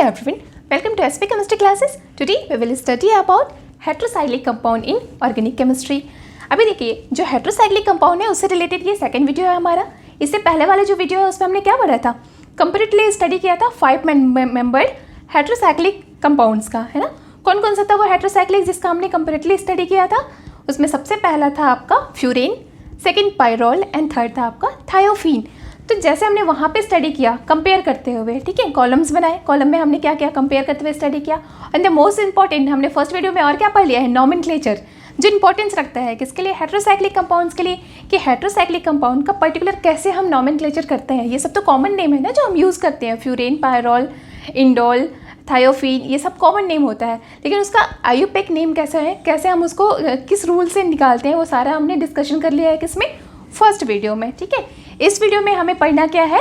everyone, welcome to SP Chemistry classes. Today we will study about heterocyclic compound in organic chemistry. अभी देखिए जो heterocyclic compound है उससे related ये second video है हमारा. इससे पहले वाला जो वीडियो है उसमें हमने क्या पढ़ा था, कंपेरेटिवली स्टडी किया था 5 मेंबर्ड हेटेरोसाइक्लिक कंपाउंड्स का, है ना. कौन कौन सा था वो हेटेरोसाइक्लिक जिसका हमने कंपेरेटिवली स्टडी किया था. उसमें सबसे पहला था आपका furan, second pyrrole and third था आपका थायोफीन. तो जैसे हमने वहाँ पे स्टडी किया कंपेयर करते हुए, ठीक है, कॉलम्स बनाए, कॉलम में हमने क्या किया, कंपेयर करते हुए स्टडी किया. एंड द मोस्ट इंपॉर्टेंट हमने फर्स्ट वीडियो में और क्या पढ़ लिया है, नॉमेनक्लेचर, जो इंपॉर्टेंस रखता है किसके लिए, हेटेरोसाइक्लिक कंपाउंड्स के लिए, कि हेटेरोसाइक्लिक कंपाउंड का पर्टिकुलर कैसे हम नॉमेनक्लेचर करते हैं. ये सब तो कॉमन नेम है ना जो हम यूज़ करते हैं, फ्यूरेन, पायरोल, इंडोल, थायोफीन, ये सब कॉमन नेम होता है. लेकिन उसका आयुपेक नेम कैसा है, कैसे हम उसको किस रूल से निकालते हैं, वो सारा हमने डिस्कशन कर लिया है किसमें, फर्स्ट वीडियो में. ठीक है, इस वीडियो में हमें पढ़ना क्या है,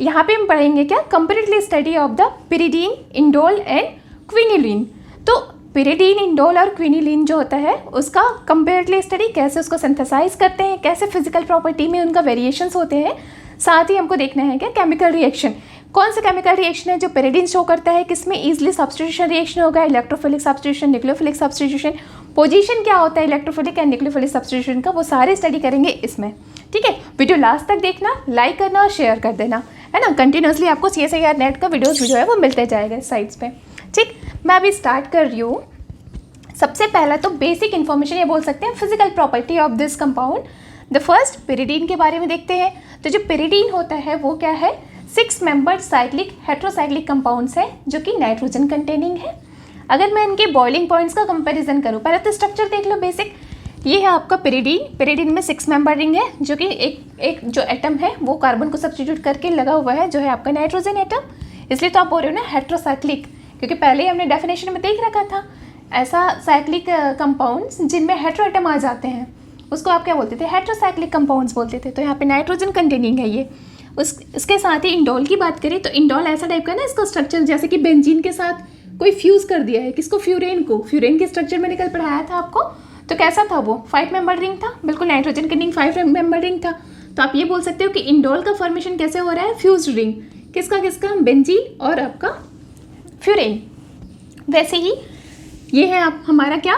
यहाँ पे हम पढ़ेंगे क्या, comparatively study of the pyridine, indole and quinoline. तो पिरिडीन, इंडोल और क्विनिलीन जो होता है उसका कंपेरेटिवली स्टडी, कैसे उसको सिंथेसाइज करते हैं, कैसे फिजिकल प्रॉपर्टी में उनका वेरिएशंस होते हैं. साथ ही हमको देखना है क्या, केमिकल रिएक्शन, कौन सा केमिकल रिएक्शन है जो पिरिडीन शो करता है, किसमें इजीली सब्स्टिट्यूशन रिएक्शन होगा, electrophilic substitution, nucleophilic substitution, position क्या होता है इलेक्ट्रोफिलिक एंड न्यूक्लियोफिलिक सब्स्टिट्यूशन का, वो सारे स्टडी करेंगे इसमें. ठीक है, वीडियो लास्ट तक देखना, लाइक करना और शेयर कर देना, है ना. कंटिन्यूसली आपको CSIR नेट का वीडियोस जो है वो मिलते जाएगा साइट्स पे. ठीक, मैं अभी स्टार्ट कर रही हूँ. सबसे पहला तो बेसिक इन्फॉर्मेशन ये बोल सकते हैं, physical property of this compound. The first pyridine के बारे में देखते हैं. तो जो पिरिडीन होता है वो क्या है, 6 मेंबर्ड साइक्लिक हेटेरोसाइक्लिक कंपाउंड्स है जो कि नाइट्रोजन कंटेनिंग है. अगर मैं इनके बॉइलिंग पॉइंट्स का कंपैरिजन करूँ, पहले तो स्ट्रक्चर देख लो बेसिक. ये है आपका पिरिडीन. पिरिडीन में 6 मेंबर रिंग है जो कि एक जो एटम है वो कार्बन को सब्स्टिट्यूट करके लगा हुआ है जो है आपका नाइट्रोजन एटम. इसलिए तो आप बोल रहे हो ना हेटेरोसाइक्लिक, क्योंकि पहले ही हमने डेफिनेशन में देख रखा था ऐसा साइक्लिक कंपाउंड्स जिनमें हेटेरो एटम आ जाते हैं उसको आप क्या बोलते थे, हेटेरोसाइक्लिक कंपाउंड्स बोलते थे. तो यहाँ पे नाइट्रोजन कंटेनिंग है ये. इसके साथ ही इंडोल की बात करें तो इंडोल ऐसा टाइप का ना, इसका स्ट्रक्चर जैसे कि बेंजीन के साथ कोई फ्यूज़ कर दिया है, किसको, फ्यूरेन को. फ्यूरेन के स्ट्रक्चर में निकल पढ़ाया था आपको, तो कैसा था वो, 5 मेंबर रिंग था, बिल्कुल नाइट्रोजन कंटेनिंग 5 मेंबर रिंग था. तो आप ये बोल सकते हो कि इंडोल का फॉर्मेशन कैसे हो रहा है, फ्यूज्ड रिंग, किसका किसका, बेंजीन और आपका फ्यूरेन. वैसे ही ये है आप हमारा क्या,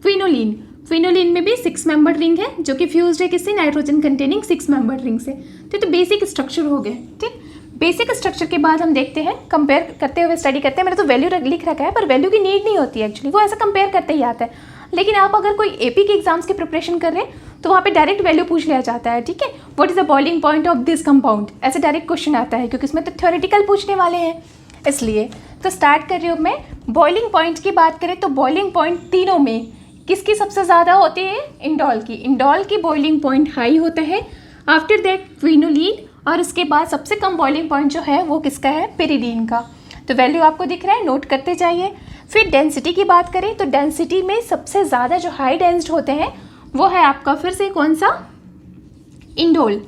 क्विनोलीन. क्विनोलीन में भी 6 मेंबर रिंग है जो कि फ्यूज्ड है किससे, नाइट्रोजन कंटेनिंग 6 मेंबर रिंग से. तो बेसिक स्ट्रक्चर हो गए. ठीक, बेसिक स्ट्रक्चर के बाद हम देखते हैं, कंपेयर करते हुए स्टडी करते हैं. मैंने तो वैल्यू लिख रखा है पर वैल्यू की नीड नहीं होती है एक्चुअली, वो ऐसा कंपेयर करते ही आता है. लेकिन आप अगर कोई AP के एग्जाम्स की प्रिपरेशन कर रहे हैं तो वहाँ पे डायरेक्ट वैल्यू पूछ लिया जाता है. ठीक है, what is the boiling point of this compound, ऐसे डायरेक्ट क्वेश्चन आता है क्योंकि इसमें तो थ्योरेटिकल पूछने वाले हैं इसलिए. तो स्टार्ट कर रही हूँ मैं. बॉइलिंग पॉइंट की बात करें तो बॉइलिंग पॉइंट तीनों में किसकी सबसे ज़्यादा होती है, इंडोल की. इंडोल की बॉइलिंग पॉइंट हाई होता है, आफ्टर दैट क्विनोलीन, और इसके बाद सबसे कम बॉइलिंग पॉइंट जो है वो किसका है, पिरिडीन का. तो वैल्यू आपको दिख रहा है, नोट करते जाइए. फिर डेंसिटी की बात करें तो डेंसिटी में सबसे ज़्यादा जो हाई डेंस्ड होते हैं वो है आपका फिर से कौन सा, इंडोल.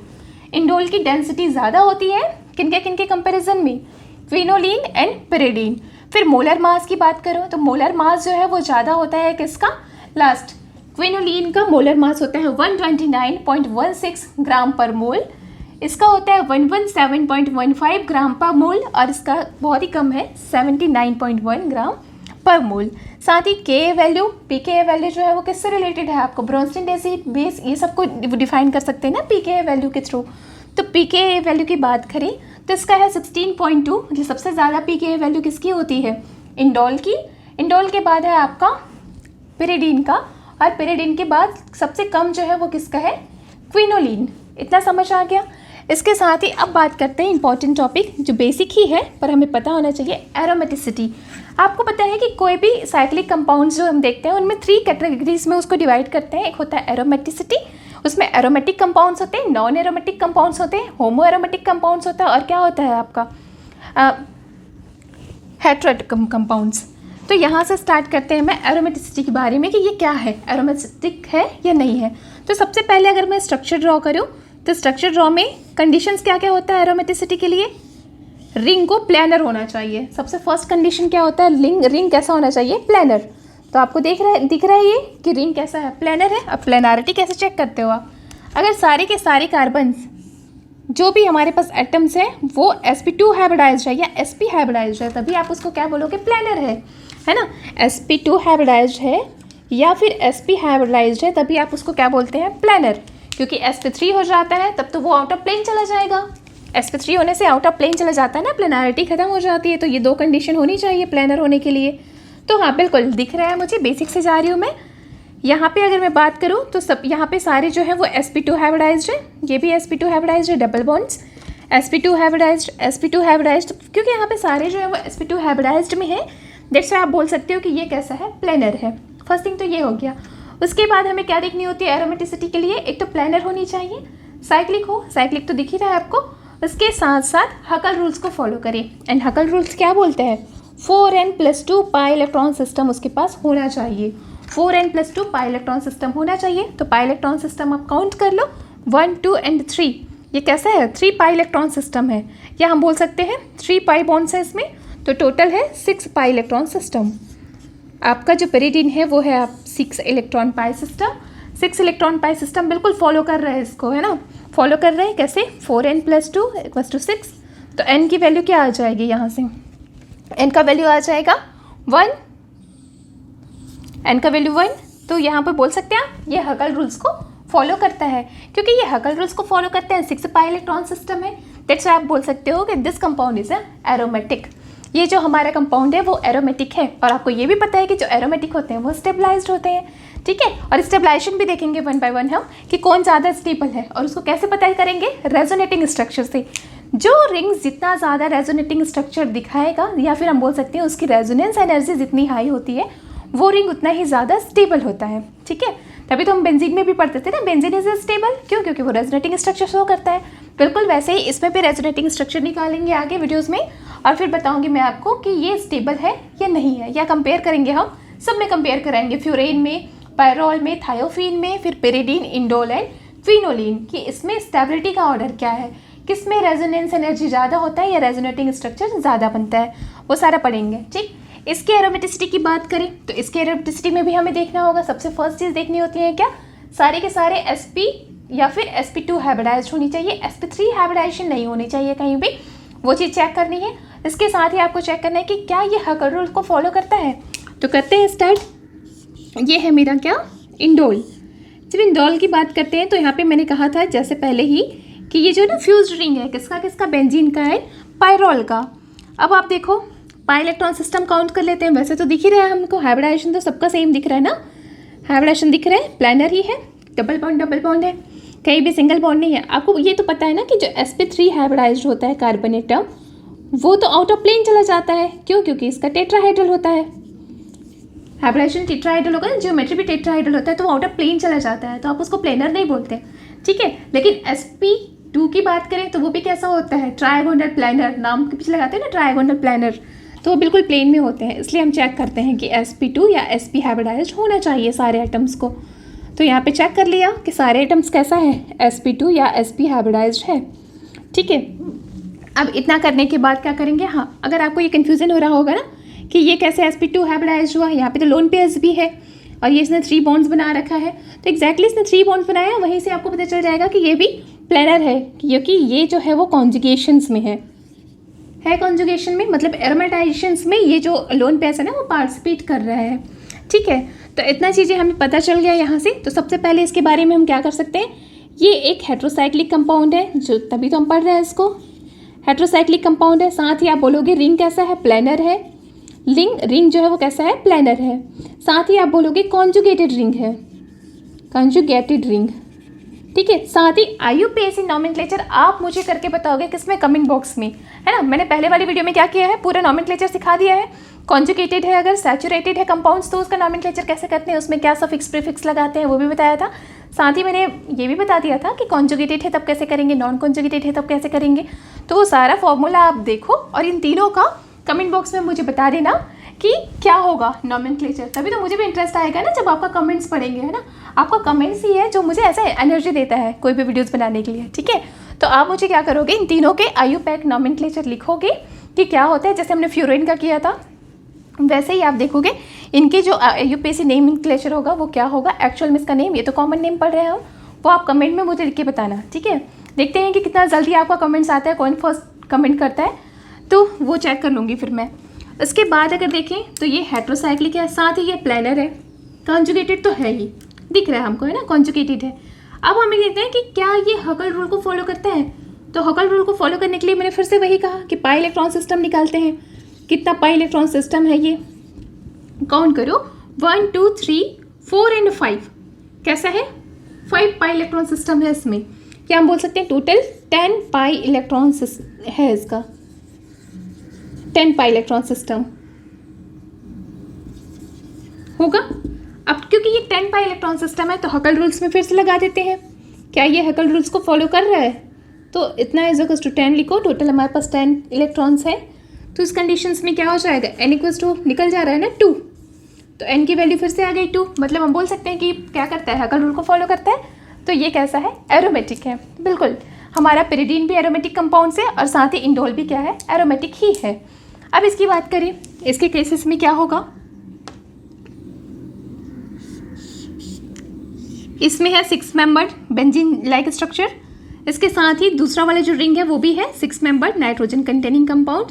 इंडोल की डेंसिटी ज़्यादा होती है किनके कंपैरिजन में, क्विनोलीन एंड पिरिडीन. फिर मोलर मास की बात करो तो मोलर मास जो है वो ज़्यादा होता है किसका, लास्ट क्विनोलीन का मोलर मास होता है 129.16 ग्राम पर मोल. इसका होता है 117.15 ग्राम पर मोल और इसका बहुत ही कम है 79.1 ग्राम पर मोल. साथ ही के वैल्यू, pKa वैल्यू जो है वो किससे रिलेटेड है, आपको ब्रोंस्टीन बेस ये सबको डिफाइन कर सकते हैं ना pKa वैल्यू के थ्रू. तो pKa वैल्यू की बात करें तो इसका है 16.2, मतलब सबसे ज़्यादा pKa वैल्यू किसकी होती है, इंडोल की. इंडोल के बाद है आपका पिरिडीन का, और पिरिडीन के बाद सबसे कम जो है वो किसका है, क्विनोलीन. इतना समझ आ गया. इसके साथ ही अब बात करते हैं इंपॉर्टेंट टॉपिक जो बेसिक ही है पर हमें पता होना चाहिए, एरोमेटिसिटी. आपको पता है कि कोई भी साइक्लिक कंपाउंड्स जो हम देखते हैं उनमें 3 कैटेगरीज में उसको डिवाइड करते हैं. एक होता है एरोमेटिसिटी, उसमें एरोमेटिक कंपाउंड्स होते हैं, नॉन एरोमेटिक कंपाउंड्स होते हैं, होमो एरोमेटिक कंपाउंड्स होता है, और क्या होता है आपका हेटेरोमेटिक कंपाउंड्स. तो यहाँ से स्टार्ट करते हैं मैं एरोमेटिसिटी के बारे में कि ये क्या है, एरोमेटिक है या नहीं है. तो सबसे पहले अगर मैं स्ट्रक्चर ड्रॉ करूँ तो स्ट्रक्चर ड्रॉ में कंडीशंस क्या क्या होता है एरोमेटिसिटी के लिए, रिंग को प्लानर होना चाहिए. सबसे फर्स्ट कंडीशन क्या होता है, रिंग कैसा होना चाहिए, प्लानर. तो आपको दिख रहा है ये कि रिंग कैसा है, प्लानर है. अब प्लानरिटी कैसे चेक करते हो आप, अगर सारे के सारे कार्बन्स जो भी हमारे पास एटम्स हैं वो sp2 हाइब्रिडाइज्ड है या sp हाइब्रिडाइज्ड है, तभी आप उसको क्या बोलोगे, प्लेनर है ना। sp2 हाइब्रिडाइज्ड है या फिर sp हाइब्रिडाइज्ड है, तभी आप उसको क्या बोलते हैं, प्लेनर। क्योंकि sp3 हो जाता है तब तो वो आउट ऑफ प्लेन चला जाएगा। sp3 होने से आउट ऑफ प्लेन चला जाता है ना, प्लेनारिटी खत्म हो जाती है। तो ये दो कंडीशन होनी चाहिए प्लेनर होने के लिए। तो हाँ बिल्कुल दिख रहा है मुझे, बेसिक से जा रही हूँ मैं। यहाँ पे अगर मैं बात करूँ तो सब यहाँ पे सारे जो है वो sp2 हाइब्रिडाइज्ड है, ये भी sp2 हाइब्रिडाइज्ड है, डबल बॉन्ड्स sp2 हाइब्रिडाइज्ड, क्योंकि यहाँ पे सारे जो है वो sp2 हाइब्रिडाइज्ड में है। दैट्स व्हाई आप बोल सकते हो कि ये कैसा है, प्लेनर है। फर्स्ट थिंग तो ये हो गया। उसके बाद हमें क्या देखनी होती है एरोमेटिसिटी के लिए, एक तो प्लेनर होनी चाहिए, साइक्लिक हो, साइक्लिक तो दिख ही रहा है आपको। उसके साथ साथ हकल रूल्स को फॉलो करें। एंड हकल रूल्स क्या बोलते हैं, 4n+2 पाई इलेक्ट्रॉन सिस्टम उसके पास होना चाहिए। 4n+2 पाई इलेक्ट्रॉन सिस्टम होना चाहिए। तो पाई इलेक्ट्रॉन सिस्टम आप काउंट कर लो, 1, 2 एंड 3। ये कैसा है, 3 पाई इलेक्ट्रॉन सिस्टम है, या हम बोल सकते हैं 3 पाई बॉन्ड्स है इसमें। तो टोटल है 6 पाई इलेक्ट्रॉन सिस्टम। आपका जो पेरिडीन है वो है आप 6 इलेक्ट्रॉन पाई सिस्टम। 6 इलेक्ट्रॉन पाई सिस्टम बिल्कुल फॉलो कर रहे हैं इसको, है ना। फॉलो कर रहे हैं कैसे, 4n+2 = 6। तो n की वैल्यू क्या आ जाएगी, यहाँ से n का वैल्यू आ जाएगा 1, n का वैल्यू 1। तो यहाँ पर बोल सकते हैं आप ये हकल रूल्स को फॉलो करता है। क्योंकि ये हकल रूल्स को फॉलो करते हैं, 6 पाई इलेक्ट्रॉन सिस्टम है, दैट्स आप बोल सकते हो कि दिस कंपाउंड इज एरोमेटिक। ये जो हमारा कंपाउंड है वो एरोमेटिक है। और आपको ये भी पता है कि जो एरोमेटिक होते हैं वो स्टेबलाइज्ड होते हैं, ठीक है। और स्टेबलाइजेशन भी देखेंगे 1 बाय 1 हम कि कौन ज़्यादा स्टेबल है। और उसको कैसे पता करेंगे, रेजोनेटिंग स्ट्रक्चर से। जो रिंग जितना ज़्यादा रेजोनेटिंग स्ट्रक्चर दिखाएगा, या फिर हम बोल सकते हैं उसकी रेजोनेंस एनर्जी जितनी हाई होती है, वो रिंग उतना ही ज़्यादा स्टेबल होता है, ठीक है। तभी तो हम बेंजीन में भी पढ़ते थे ना, बेंजीन इज स्टेबल, क्यों, क्योंकि वो रेजोनेटिंग स्ट्रक्चर शो करता है। बिल्कुल वैसे ही इसमें भी रेजोनेटिंग स्ट्रक्चर निकालेंगे आगे वीडियोज़ में, और फिर बताऊंगी मैं आपको कि ये स्टेबल है या नहीं है, या कंपेयर करेंगे हम, सब में कंपेयर कराएंगे, फ्यूरेन में, पायरोल में, थायोफीन में, फिर पेरिडीन, इंडोल एंड फिनोलिन, कि इसमें स्टेबिलिटी का ऑर्डर क्या है, किस में रेजोनेंस एनर्जी ज़्यादा होता है या रेजोनेटिंग स्ट्रक्चर ज़्यादा बनता है, वो सारा पढ़ेंगे, ठीक। इसके एरोमेटिसिटी की बात करें तो इसके एरोमेटिसिटी में भी हमें देखना होगा, सबसे फर्स्ट चीज़ देखनी होती है क्या, सारे के सारे sp या फिर sp2 हाइब्रिडाइज्ड होनी चाहिए, sp3 हाइब्रिडाइजेशन नहीं होनी चाहिए कहीं भी, वो चीज़ चेक करनी है। इसके साथ ही आपको चेक करना है कि क्या ये हकल रूल को फॉलो करता है। तो करते हैं स्टार्ट। ये है मेरा क्या, इंडोल। जब इंडोल की बात करते हैं तो यहाँ पे मैंने कहा था जैसे पहले ही कि ये जो ना फ्यूज्ड रिंग है, किसका किसका, बेंजीन का है, पायरोल का। अब आप देखो पाई इलेक्ट्रॉन सिस्टम काउंट कर लेते हैं। वैसे तो दिख ही रहा है हमको, हाइब्रिडाइजेशन तो सबका सेम दिख रहा है ना, हाइब्रिडाइजेशन दिख रहा है, प्लेनर ही है, डबल बॉन्ड है, कहीं भी सिंगल बॉन्ड नहीं है। आपको ये तो पता है ना कि जो sp3 हाइब्रिडाइज्ड होता है कार्बन एटम, वो तो आउट ऑफ प्लेन चला जाता है, क्यों, क्योंकि इसका टेट्राहाइड्रल होता है। हाइब्रिडाइजेशन टेट्राहाइड्रल होगा ना, ज्योमेट्री भी टेट्राहाइड्रल होता है, तो वो आउट ऑफ प्लेन चला जाता है, तो आप उसको प्लेनर नहीं बोलते, ठीक है। लेकिन sp2 की बात करें तो वो भी कैसा होता है, ट्राइगोनल प्लेनर, नाम के पीछे लगाते हैं ना ट्राइगोनल प्लेनर, तो वो बिल्कुल प्लेन में होते हैं। इसलिए हम चेक करते हैं कि sp2 या sp हाइब्रिडाइज्ड होना चाहिए सारे एटम्स को। तो यहाँ पे चेक कर लिया कि सारे एटम्स कैसा है, sp2 या sp हाइब्रिडाइज्ड है, ठीक है। अब इतना करने के बाद क्या करेंगे, हाँ अगर आपको ये कन्फ्यूज़न हो रहा होगा ना कि ये कैसे sp2 हाइब्रिडाइज्ड हुआ, यहाँ पे तो लोन पेयर्स भी है और ये इसने 3 बॉन्ड्स बना रखा है, तो एग्जैक्टली इसने 3 बॉन्ड्स बनाया, वहीं से आपको पता चल जाएगा कि ये भी प्लेनर है, क्योंकि ये जो है वो कॉन्जुगेशंस में है कॉन्जुगेशन में, मतलब एरोमेटाइजेशंस में ये जो लोन पेयर्स है ना वो पार्टिसिपेट कर रहा है, ठीक है। तो इतना चीज़ें हमें पता चल गया यहाँ से। तो सबसे पहले इसके बारे में हम क्या कर सकते हैं, ये एक हेट्रोसाइक्लिक कंपाउंड है, जो तभी तो हम पढ़ रहे हैं इसको, हेट्रोसाइक्लिक कंपाउंड है। साथ ही आप बोलोगे रिंग कैसा है, प्लेनर है, रिंग जो है वो कैसा है, प्लेनर है। साथ ही आप बोलोगे कॉन्जुगेटेड रिंग है, कॉन्जुगेटेड रिंग, ठीक है। साथ ही IUPAC नॉमेनक्लेचर आप मुझे करके बताओगे किसमें, कमेंट बॉक्स में, है ना। मैंने पहले वाली वीडियो में क्या किया है, पूरा नॉमेनक्लेचर सिखा दिया है। कॉन्जुगेटेड है, अगर सैचुरेटेड है कंपाउंड्स तो उसका नॉमेनक्लेचर कैसे करते हैं, उसमें क्या सफिक्स प्रीफिक्स लगाते हैं वो भी बताया था। साथ ही मैंने ये भी बता दिया था कि कॉन्जुगेटेड है तब कैसे करेंगे, नॉन कॉन्जुगेटेड है तब कैसे करेंगे। तो वो सारा फॉर्मूला आप देखो और इन तीनों का कमेंट बॉक्स में मुझे बता देना कि क्या होगा नॉमेनक्लेचर, तभी तो मुझे भी इंटरेस्ट आएगा ना जब आपका कमेंट्स पढ़ेंगे, है ना। आपका कमेंट्स ही है जो मुझे ऐसा एनर्जी देता है कोई भी वीडियोस बनाने के लिए, ठीक है। तो आप मुझे क्या करोगे, इन तीनों के IUPAC नॉमेनक्लेचर लिखोगे कि क्या होता है, जैसे हमने फ्यूरेन का किया था वैसे ही आप देखोगे इनके जो IUPAC नॉमेनक्लेचर होगा वो क्या होगा, एक्चुअल में इसका नेम, ये तो कॉमन नेम पढ़ रहे हैं हम, वो आप कमेंट में मुझे लिख के बताना, ठीक है। देखते हैं कि कितना जल्दी आपका कमेंट्स आता है, कौन फर्स्ट कमेंट करता है, तो वो चेक कर लूँगी फिर मैं। इसके बाद अगर देखें तो ये हेट्रोसाइक्लिक है, साथ ही ये प्लेनर है, कॉन्जुगेटेड तो है ही, दिख रहा है हमको, है ना, कॉन्जुगेटेड है। अब हमें देखते हैं कि क्या ये हकल रूल को फॉलो करता है। तो हकल रूल को फॉलो करने के लिए मैंने फिर से वही कहा कि पाई इलेक्ट्रॉन सिस्टम निकालते हैं। कितना पाई इलेक्ट्रॉन सिस्टम है ये, काउंट करो, 1 2 3 4 एंड 5, कैसा है, 5 पाई इलेक्ट्रॉन सिस्टम है इसमें। क्या हम बोल सकते हैं टोटल 10 पाई इलेक्ट्रॉन है इसका, 10 पाई इलेक्ट्रॉन सिस्टम होगा। अब क्योंकि ये 10 पाई इलेक्ट्रॉन सिस्टम है तो हकल रूल्स में फिर से लगा देते हैं। क्या ये हकल रूल्स को फॉलो कर रहा है, तो इतना इज इक्वल्स टू 10 लिखो, टोटल हमारे पास 10 इलेक्ट्रॉन्स है। तो इस कंडीशंस में क्या हो जाएगा, n इक्वल्स टू निकल जा रहा है ना 2, तो n की वैल्यू फिर से आ गई 2, मतलब हम बोल सकते हैं कि क्या करता है, हकल रूल को फॉलो करता है। तो ये कैसा है, एरोमेटिक है, बिल्कुल। हमारा पिरिडीन भी एरोमेटिक कंपाउंड है और साथ ही इंडोल भी क्या है, एरोमेटिक ही है। अब इसकी बात करें, इसके केसेस में क्या होगा, इसमें है 6 मेंबर्ड बेंजीन लाइक स्ट्रक्चर। इसके साथ ही दूसरा वाला जो रिंग है वो भी है 6 मेंबर्ड नाइट्रोजन कंटेनिंग कंपाउंड।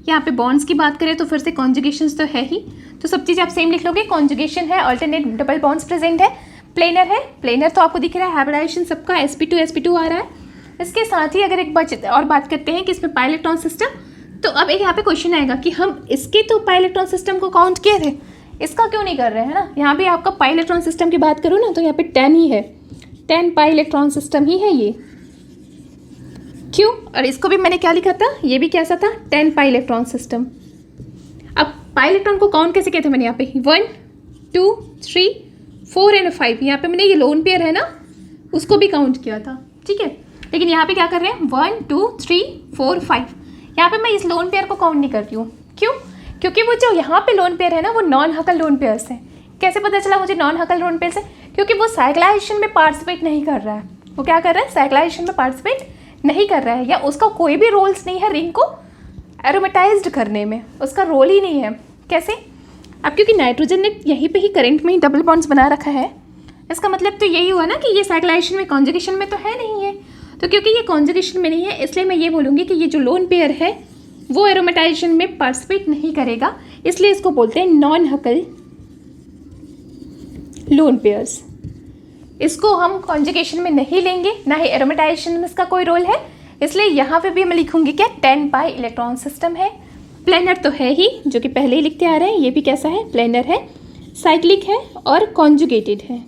यहाँ पे बॉन्ड्स की बात करें तो फिर से कॉन्जुगेशंस तो है ही, तो सब चीज़ आप सेम लिख लोगे। कॉन्जुगेशन है, अल्टरनेट डबल बॉन्ड्स प्रेजेंट है, प्लेनर है, प्लेनर तो आपको दिख रहा है, हाइब्रिडाइजेशन सबका sp2 आ रहा है। इसके साथ ही अगर एक और बात करते हैं कि इसमें पाई इलेक्ट्रॉन सिस्टम, तो अब एक यहाँ पे क्वेश्चन आएगा कि हम इसके तो पाई इलेक्ट्रॉन सिस्टम को काउंट किए थे, इसका क्यों नहीं कर रहे हैं ना। यहाँ भी आपका पाई इलेक्ट्रॉन सिस्टम की बात करूँ ना तो यहाँ पे 10 ही है, 10 पाई इलेक्ट्रॉन सिस्टम ही है ये, क्यों। और इसको भी मैंने क्या लिखा था, ये भी कैसा था, 10 पाई इलेक्ट्रॉन सिस्टम। अब पाई इलेक्ट्रॉन को काउंट कैसे किया था मैंने, यहाँ पे 1 2 3 4 एंड 5, यहाँ पे मैंने ये लोन पेयर है ना उसको भी काउंट किया था, ठीक है। लेकिन यहाँ पे क्या कर रहे हैं, 1 2 3 4 5, यहाँ पे मैं इस लोन पेयर को काउंट नहीं करती हूँ, क्यों, क्योंकि वो जो यहाँ पे लोन पेयर है ना वो नॉन हकल लोन पेयर्स हैं। कैसे पता चला मुझे नॉन हकल लोन पेयर्स है, क्योंकि वो साइक्लाइजेशन में पार्टिसिपेट नहीं कर रहा है। वो क्या कर रहा है, साइक्लाइजेशन में पार्टिसिपेट नहीं कर रहा है, या उसका कोई भी रोल्स नहीं है रिंग को एरोमेटाइज्ड करने में, उसका रोल ही नहीं है। कैसे, अब क्योंकि नाइट्रोजन ने यहीं पे ही करंट में ही डबल बॉन्ड्स बना रखा है, इसका मतलब तो यही हुआ ना कि ये साइक्लाइजेशन में, कॉन्जुगेशन में तो है नहीं है। तो क्योंकि ये कॉन्जुगेशन में नहीं है इसलिए मैं ये बोलूँगी कि ये जो लोन पेयर है वो एरोमेटाइजेशन में पार्टिसिपेट नहीं करेगा, इसलिए इसको बोलते हैं नॉन हकल लोन पेयर्स। इसको हम कॉन्जुगेशन में नहीं लेंगे, ना ही एरोमेटाइजेशन में इसका कोई रोल है, इसलिए यहाँ पे भी मैं लिखूंगी क्या, 10 पाई इलेक्ट्रॉन सिस्टम है। प्लेनर तो है ही, जो कि पहले ही लिखते आ रहे हैं, ये भी कैसा है, प्लेनर है, साइक्लिक है और कॉन्जुगेटेड है।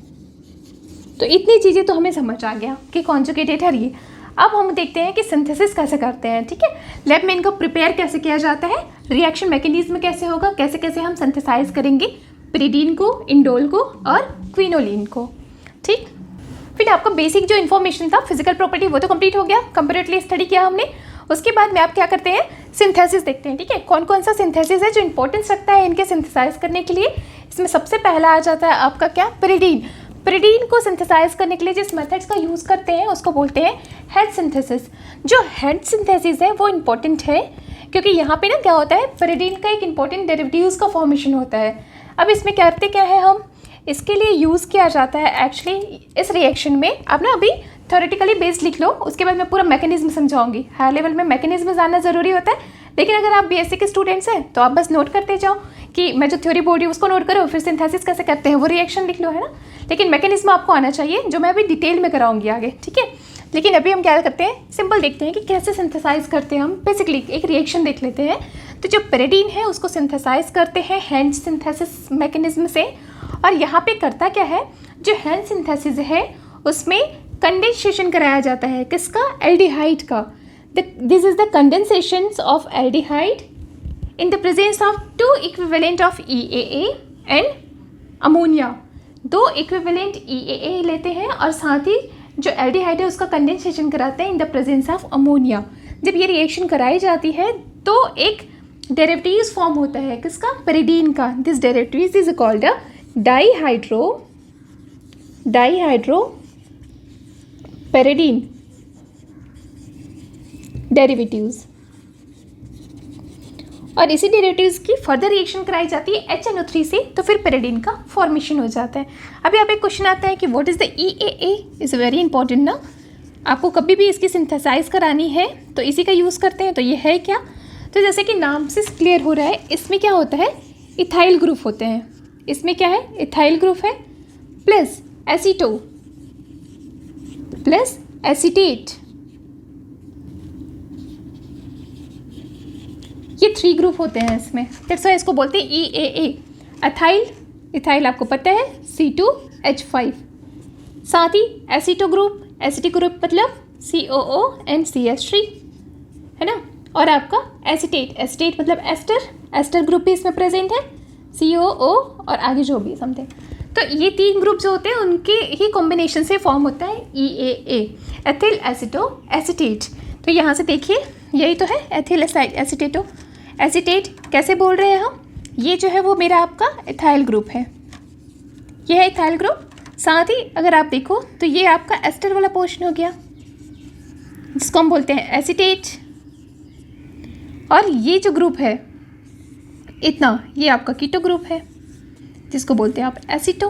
तो इतनी चीज़ें तो हमें समझ आ गया कि कॉन्जुगेटेड है ये। अब हम देखते हैं कि सिंथेसिस कैसे करते हैं, ठीक है। लैब में इनको प्रिपेयर कैसे किया जाता है, रिएक्शन मैकेनिज्म कैसे होगा, कैसे कैसे हम सिंथेसाइज करेंगे पिरिडीन को, इंडोल को और क्विनोलिन को, ठीक। फिर आपका बेसिक जो इन्फॉर्मेशन था फिजिकल प्रॉपर्टी वो तो कंप्लीट हो गया, कंपैरेटिवली स्टडी किया हमने। उसके बाद में आप क्या करते हैं, सिंथेसिस देखते हैं, ठीक है। कौन कौन सा सिंथेसिस है जो इंपॉर्टेंस रखता है इनके सिंथेसाइज करने के लिए। इसमें सबसे पहला आ जाता है आपका क्या, पिरिडीन। पिरिडीन को सिंथेसाइज करने के लिए जिस मेथड्स का यूज़ करते हैं उसको बोलते हैं हेड सिंथेसिस। जो हेड सिंथेसिस है वो इम्पॉर्टेंट है क्योंकि यहाँ पे ना क्या होता है, पिरिडीन का एक इम्पॉर्टेंट डेरिवेटिव्स का फॉर्मेशन होता है। अब इसमें करते क्या है, हम इसके लिए यूज़ किया जाता है एक्चुअली इस रिएक्शन में। आप ना अभी थ्योरेटिकली बेस्ड लिख लो, उसके बाद मैं पूरा मैकेनिज्म समझाऊंगी। हाई लेवल में मैकेनिज्म जानना ज़रूरी होता है, लेकिन अगर आप बीएससी के स्टूडेंट्स हैं तो आप बस नोट करते जाओ कि मैं जो थ्योरी बोल रही हूँ उसको नोट करो, फिर सिंथेसिस कैसे करते हैं वो रिएक्शन लिख लो, है ना। लेकिन मैकेनिज्म आपको आना चाहिए, जो मैं अभी डिटेल में कराऊंगी आगे, ठीक है। लेकिन अभी हम क्या करते हैं, सिंपल देखते हैं कि कैसे सिंथेसाइज करते हैं हम। बेसिकली एक रिएक्शन देख लेते हैं। तो जो पिरिडीन है उसको सिंथेसाइज करते हैं हैंड सिंथेसिस मैकेनिज्म से। और यहाँ पे करता क्या है, जो हैंड सिंथेसिस है उसमें कंडेंसेशन कराया जाता है, किसका, एल्डिहाइड का। This is the condensation of aldehyde in the presence of 2 equivalent of EAA and ammonia. 2 equivalent EAA लेते हैं और साथ ही जो एल्डिहाइड है उसका कंडेंसेशन कराते हैं in the presence of ammonia. जब ये रिएक्शन कराई जाती है तो एक डेरिवेटिव्स फॉर्म होता है, किसका, पिरिडीन का। This derivatives is called a dihydropyridine derivatives. और इसी डेरिवेटिव्स की फर्दर रिएक्शन कराई जाती है HNO3 से, तो फिर पिरिडीन का फॉर्मेशन हो जाता है। अभी आप एक क्वेश्चन आता है कि what is the EAA, is very important ना। आपको कभी भी इसकी सिंथेसाइज करानी है तो इसी का यूज़ करते हैं। तो ये है क्या, तो जैसे कि नाम से क्लियर हो रहा है, इसमें क्या होता है, इथाइल ग्रुप होते हैं। इसमें क्या है, इथाइल ग्रुप है प्लस एसीटो प्लस एसीटेट, ये 3 ग्रुप होते हैं इसमें। दैट्स व्हाई इसको बोलते हैं EAA, एथाइल। इथाइल आपको पता है C2H5, साथ ही एसीटो ग्रुप, एसिटिक ग्रुप मतलब COO and CH3 है ना। और आपका एसिटेट, एसिटेट मतलब एस्टर, एस्टर ग्रुप भी इसमें प्रेजेंट है, COO और आगे जो भी समथिंग। तो ये 3 ग्रुप जो होते हैं उनके ही कॉम्बिनेशन से फॉर्म होता है EAA, एथिल एसिटो एसिटेट। तो यहाँ से देखिए यही तो है एथिल एसिटेटो एसिटेट। कैसे बोल रहे हैं हम, ये जो है वो मेरा आपका इथाइल ग्रुप है, ये है इथाइल ग्रुप। साथ ही अगर आप देखो तो ये आपका एस्टर वाला पोर्शन हो गया जिसको हम बोलते हैं एसिटेट, और ये जो ग्रुप है इतना, ये आपका कीटो ग्रुप है जिसको बोलते हैं आप एसिटो।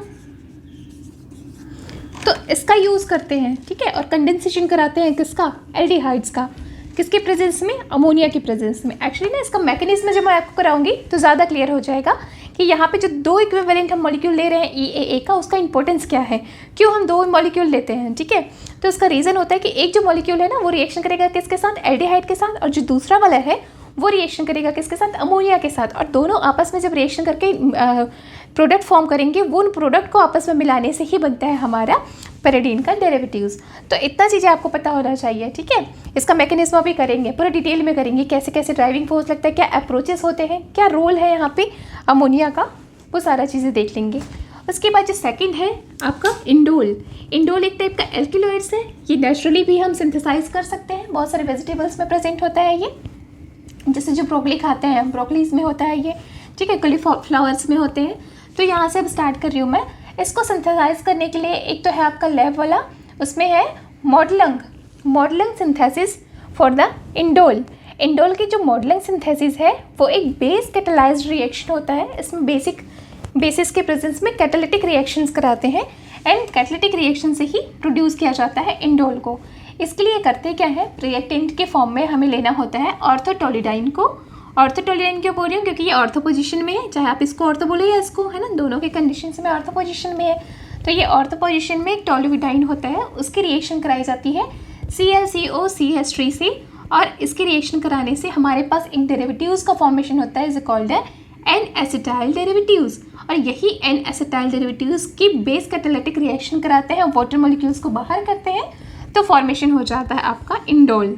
तो इसका यूज़ करते हैं, ठीक है, और कंडेंसेशन कराते हैं किसका, एल्डिहाइड्स का। किसके प्रेजेंस में, अमोनिया के प्रेजेंस में। एक्चुअली ना इसका मैकेनिज्म जब मैं आपको कराऊंगी तो ज़्यादा क्लियर हो जाएगा कि यहाँ पे जो 2 इक्विवेलेंट हम मॉलिक्यूल ले रहे हैं EAA का, उसका इंपॉर्टेंस क्या है, क्यों हम 2 मॉलिक्यूल लेते हैं, ठीक है। तो इसका रीज़न होता है कि एक जो मॉलिक्यूल है ना वो रिएक्शन करेगा किसके साथ, एल्डिहाइड के साथ, और जो दूसरा वाला है वो रिएक्शन करेगा किसके साथ, अमोनिया के साथ। और दोनों आपस में जब रिएक्शन करके प्रोडक्ट फॉर्म करेंगे, वो उन प्रोडक्ट को आपस में मिलाने से ही बनता है हमारा पैराडीन का डेरिवेटिव्स। तो इतना चीज़ें आपको पता होना चाहिए, ठीक है। इसका मैकेनिज्म भी करेंगे, पूरा डिटेल में करेंगे, कैसे कैसे ड्राइविंग फोर्स लगता है, क्या अप्रोचेस होते हैं, क्या रोल है यहाँ पे अमोनिया का, वो सारा चीज़ें देख लेंगे। उसके बाद जो सेकंड है आपका इंडोल। इंडोल एक टाइप का एल्किलॉइड्स है, ये नेचुरली भी हम सिंथेसाइज कर सकते हैं, बहुत सारे वेजिटेबल्स में प्रेजेंट होता है ये, जैसे जो ब्रोकली खाते हैं, ब्रोकलीज में होता है ये, ठीक है, कॉलीफ्लावर्स में होते हैं। तो यहाँ से अब स्टार्ट कर रही हूँ मैं इसको सिंथेसाइज करने के लिए। एक तो है आपका लैब वाला, उसमें है modelling synthesis for the indole. Indole की जो मॉडलिंग सिंथेसिस है वो एक बेस कैटालाइज्ड रिएक्शन होता है। इसमें बेसिस के प्रेजेंस में कैटालिटिक रिएक्शंस कराते हैं, एंड कैटालिटिक रिएक्शन से ही प्रोड्यूस किया जाता है इंडोल को। इसके लिए करते क्या है, रिएक्टेंट के फॉर्म में हमें लेना होता है ऑर्थोटोलिडाइन को। ऑर्थोटोलिडाइन क्यों बोल रही हूँ, क्योंकि ये ऑर्थो पोजीशन में है, चाहे आप इसको ऑर्थो बोलो या इसको, है ना, दोनों के कंडीशंस में ऑर्थो पोजीशन में है। तो ये ऑर्थो पोजीशन में एक टोलिडाइन होता है, उसकी रिएक्शन कराई जाती है ClCO से, और इसकी रिएक्शन कराने से हमारे पास एक डेरिवेटिव्स का फॉर्मेशन होता है, इज कॉल्ड है N-एसिटाइल डेरिवेटिव्स। और यही N-एसिटाइल डेरिवेटिव्स की बेस कैटालिटिक रिएक्शन कराते हैं, वाटर मॉलिक्यूल्स को बाहर करते हैं, तो फॉर्मेशन हो जाता है आपका इंडोल।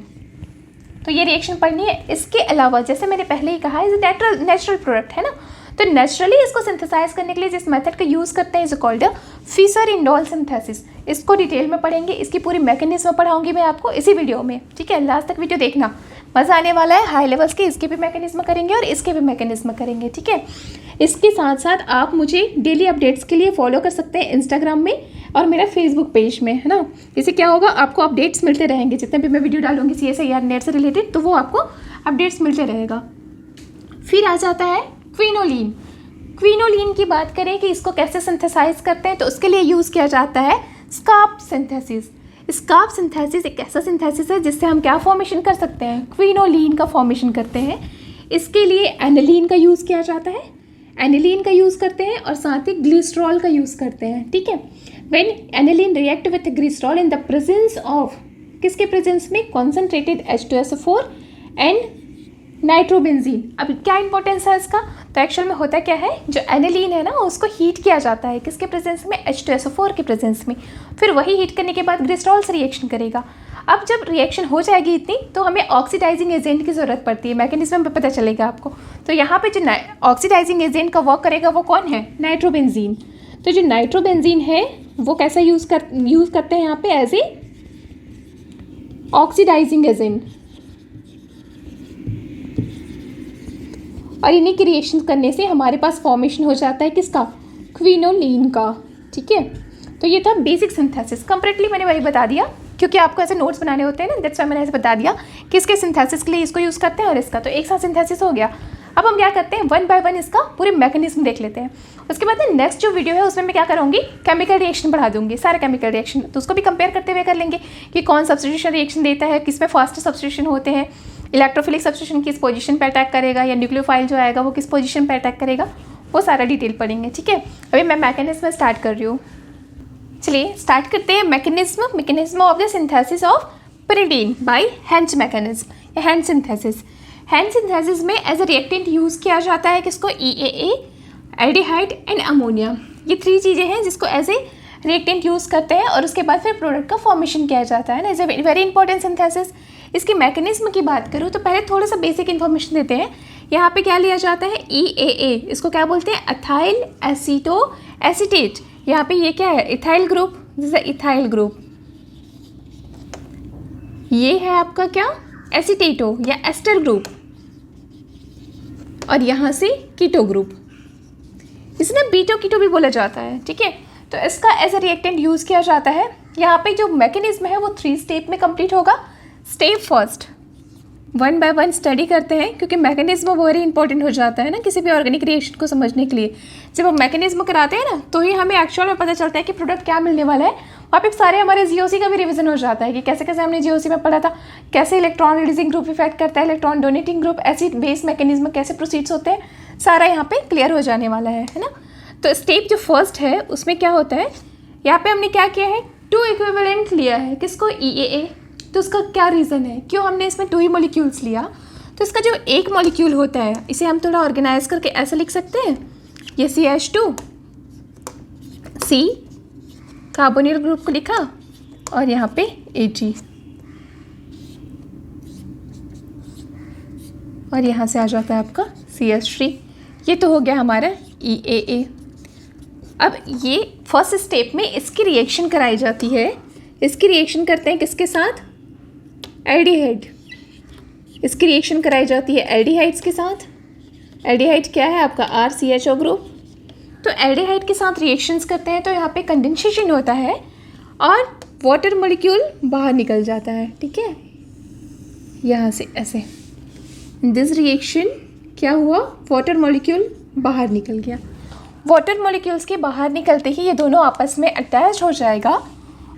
तो ये रिएक्शन पढ़नी है। इसके अलावा जैसे मैंने पहले ही कहा, इज नेचुरल प्रोडक्ट है ना, तो नेचुरली इसको सिंथेसाइज करने के लिए जिस मेथड का यूज़ करते हैं is called Fischer indole synthesis. इसको डिटेल में पढ़ेंगे, इसकी पूरी मैकेनिज्म पढ़ाऊंगी मैं आपको इसी वीडियो में, ठीक है। लास्ट तक वीडियो देखना, मज़ा आने वाला है। हाई लेवल्स के इसके भी मैकेनिज्म करेंगे और इसके भी मैकेनिज्म करेंगे, ठीक है। इसके साथ साथ आप मुझे डेली अपडेट्स के लिए फॉलो कर सकते हैं इंस्टाग्राम में और मेरा फेसबुक पेज में, है ना। इससे क्या होगा, आपको अपडेट्स मिलते रहेंगे, जितने भी मैं वीडियो डालूंगी CSIR नेट से रिलेटेड, तो वो आपको अपडेट्स मिलते रहेगा। फिर आ जाता है क्विनोलिन। क्विनोलिन की बात करें कि इसको कैसे सिंथेसाइज करते हैं, तो उसके लिए यूज़ किया जाता है स्कार्प सिंथेसिस। स्कार्प सिंथेसिस एक ऐसा सिंथेसिस है जिससे हम क्या फॉर्मेशन कर सकते हैं, क्विनोलिन का फॉर्मेशन करते हैं। इसके लिए एनिलीन का यूज़ किया जाता है, एनिलीन का यूज़ करते हैं, और साथ ही ग्लिसरॉल का यूज़ करते हैं, ठीक है। When aniline react with glycerol in the presence of, किसके प्रेजेंस में, कॉन्सेंट्रेटेड H2SO4 एंड नाइट्रोबेंजीन। अब क्या इंपॉर्टेंस है इसका, तो एक्चुअल में होता क्या है, जो एनिलीन है ना उसको हीट किया जाता है, किसके प्रेजेंस में, H2SO4 के प्रेजेंस में। फिर वही हीट करने के बाद ग्लिसरॉल से रिएक्शन करेगा। अब जब रिएक्शन हो जाएगी इतनी, तो हमें ऑक्सीडाइजिंग एजेंट की ज़रूरत पड़ती है, मैकेनिज्म पे पता चलेगा आपको। तो यहाँ पे जो ऑक्सीडाइजिंग एजेंट का वर्क करेगा वो कौन है, नाइट्रोबेंजीन। तो जो नाइट्रोबेंजीन है वो कैसा यूज़ करते हैं यहाँ पे, एज ए ऑक्सीडाइजिंग एजेंट, और इन्हीं की रिएक्शन करने से हमारे पास फॉर्मेशन हो जाता है किसका, क्विनोलिन का, ठीक है। तो ये था बेसिक सिंथेसिस। कंप्लीटली मैंने वही बता दिया, क्योंकि आपको ऐसे नोट्स बनाने होते हैं ना, दैट्स व्हाई मैंने ऐसे बता दिया कि इसके सिंथेसिस के लिए इसको यूज़ करते हैं और इसका, तो एक साथ सिंथेसिस हो गया। अब हम क्या करते हैं, वन बाय वन इसका पूरे मैकेनिज्म देख लेते हैं। उसके बाद नेक्स्ट जो वीडियो है उसमें मैं क्या करूँगी, केमिकल रिएक्शन बढ़ा दूंगी, सारे केमिकल रिएक्शन, तो उसको भी कंपेयर करते हुए कर लेंगे कि कौन सब्स्टिट्यूशन रिएक्शन देता है, किस में फास्ट सब्स्टिट्यूशन होते हैं, इलेक्ट्रोफिलिक सब्स्टिट्यूशन किस पोजीशन पर अटैक करेगा, या न्यूक्लियोफाइल जो आएगा वो किस पोजीशन पर अटैक करेगा, वो सारा डिटेल पढ़ेंगे। ठीक है, अभी मैं मैकेनिज्म स्टार्ट कर रही हूँ। चलिए स्टार्ट करते हैं mechanism of the synthesis of pyridine by Hantzsch mechanism या हेंज सिंथेसिस। हेंज सिंथेसिस में एज अ रिएक्टेंट यूज़ किया जाता है किसको, EAA, एल्डिहाइड एंड अमोनिया। ये 3 चीज़ें हैं जिसको एज ए रिएक्टेंट यूज़ करते हैं और उसके बाद फिर प्रोडक्ट का फॉर्मेशन किया जाता है ना, as a very important synthesis. इसकी मैकेनिज्म की बात करूँ तो पहले थोड़ा सा बेसिक इन्फॉर्मेशन देते हैं। यहाँ पे क्या लिया जाता है, EAA, इसको क्या बोलते हैं, एथाइल एसीटो एसीटेट। यहाँ पे ये क्या है, इथाइल ग्रुप, जैसे इथाइल ग्रुप। ये है आपका क्या, एसीटेटो या एस्टर ग्रुप, और यहाँ से कीटो ग्रुप, इसमें बीटो कीटो भी बोला जाता है। ठीक है, तो इसका एज ए रिएक्टेंट यूज़ किया जाता है। यहाँ पे जो मैकेनिज्म है वो 3 स्टेप में कंप्लीट होगा। Step first, one by one study करते हैं क्योंकि मैकेनिज्म वेरी इंपॉर्टेंट हो जाता है ना किसी भी ऑर्गेनिक रिएक्शन को समझने के लिए। जब हम मैकेनिज्म कराते हैं ना तो ही हमें एक्चुअल में पता चलता है कि प्रोडक्ट क्या मिलने वाला है। वहाँ पे सारे हमारे जीओसी का भी रिवीजन हो जाता है कि कैसे कैसे हमने जीओसी में पढ़ा था, कैसे इलेक्ट्रॉन रिलीजिंग ग्रुप इफेक्ट करता है, electron donating group, acid base mechanism कैसे प्रोसीड्स होते हैं, सारा यहाँ पे क्लियर हो जाने वाला है ना। तो स्टेप जो फर्स्ट है उसमें क्या होता है, यहाँ पे हमने क्या किया है, 2 इक्विवेलेंट लिया है किसको, EAA। तो उसका क्या रीज़न है, क्यों हमने इसमें 2 ही मॉलिक्यूल्स लिया। तो इसका जो एक मॉलिक्यूल होता है इसे हम थोड़ा ऑर्गेनाइज करके ऐसे लिख सकते हैं, ये CH2, C कार्बोनिल ग्रुप को लिखा और यहाँ पे Ag, और यहाँ से आ जाता है आपका CH3। ये तो हो गया हमारा EAA। अब ये फर्स्ट स्टेप में इसकी रिएक्शन कराई जाती है। इसकी रिएक्शन करते हैं किसके साथ, एल्डिहाइड। इसकी रिएक्शन कराई जाती है एल्डिहाइड्स के साथ। एल्डिहाइड क्या है आपका, RCHO ग्रुप। तो एल्डिहाइड के साथ रिएक्शंस करते हैं तो यहाँ पे कंडेंसेशन होता है और वाटर मॉलिक्यूल बाहर निकल जाता है। ठीक है, यहाँ से ऐसे, दिस रिएक्शन क्या हुआ, वाटर मॉलिक्यूल बाहर निकल गया। वाटर मॉलिक्यूल्स के बाहर निकलते ही ये दोनों आपस में अटैच हो जाएगा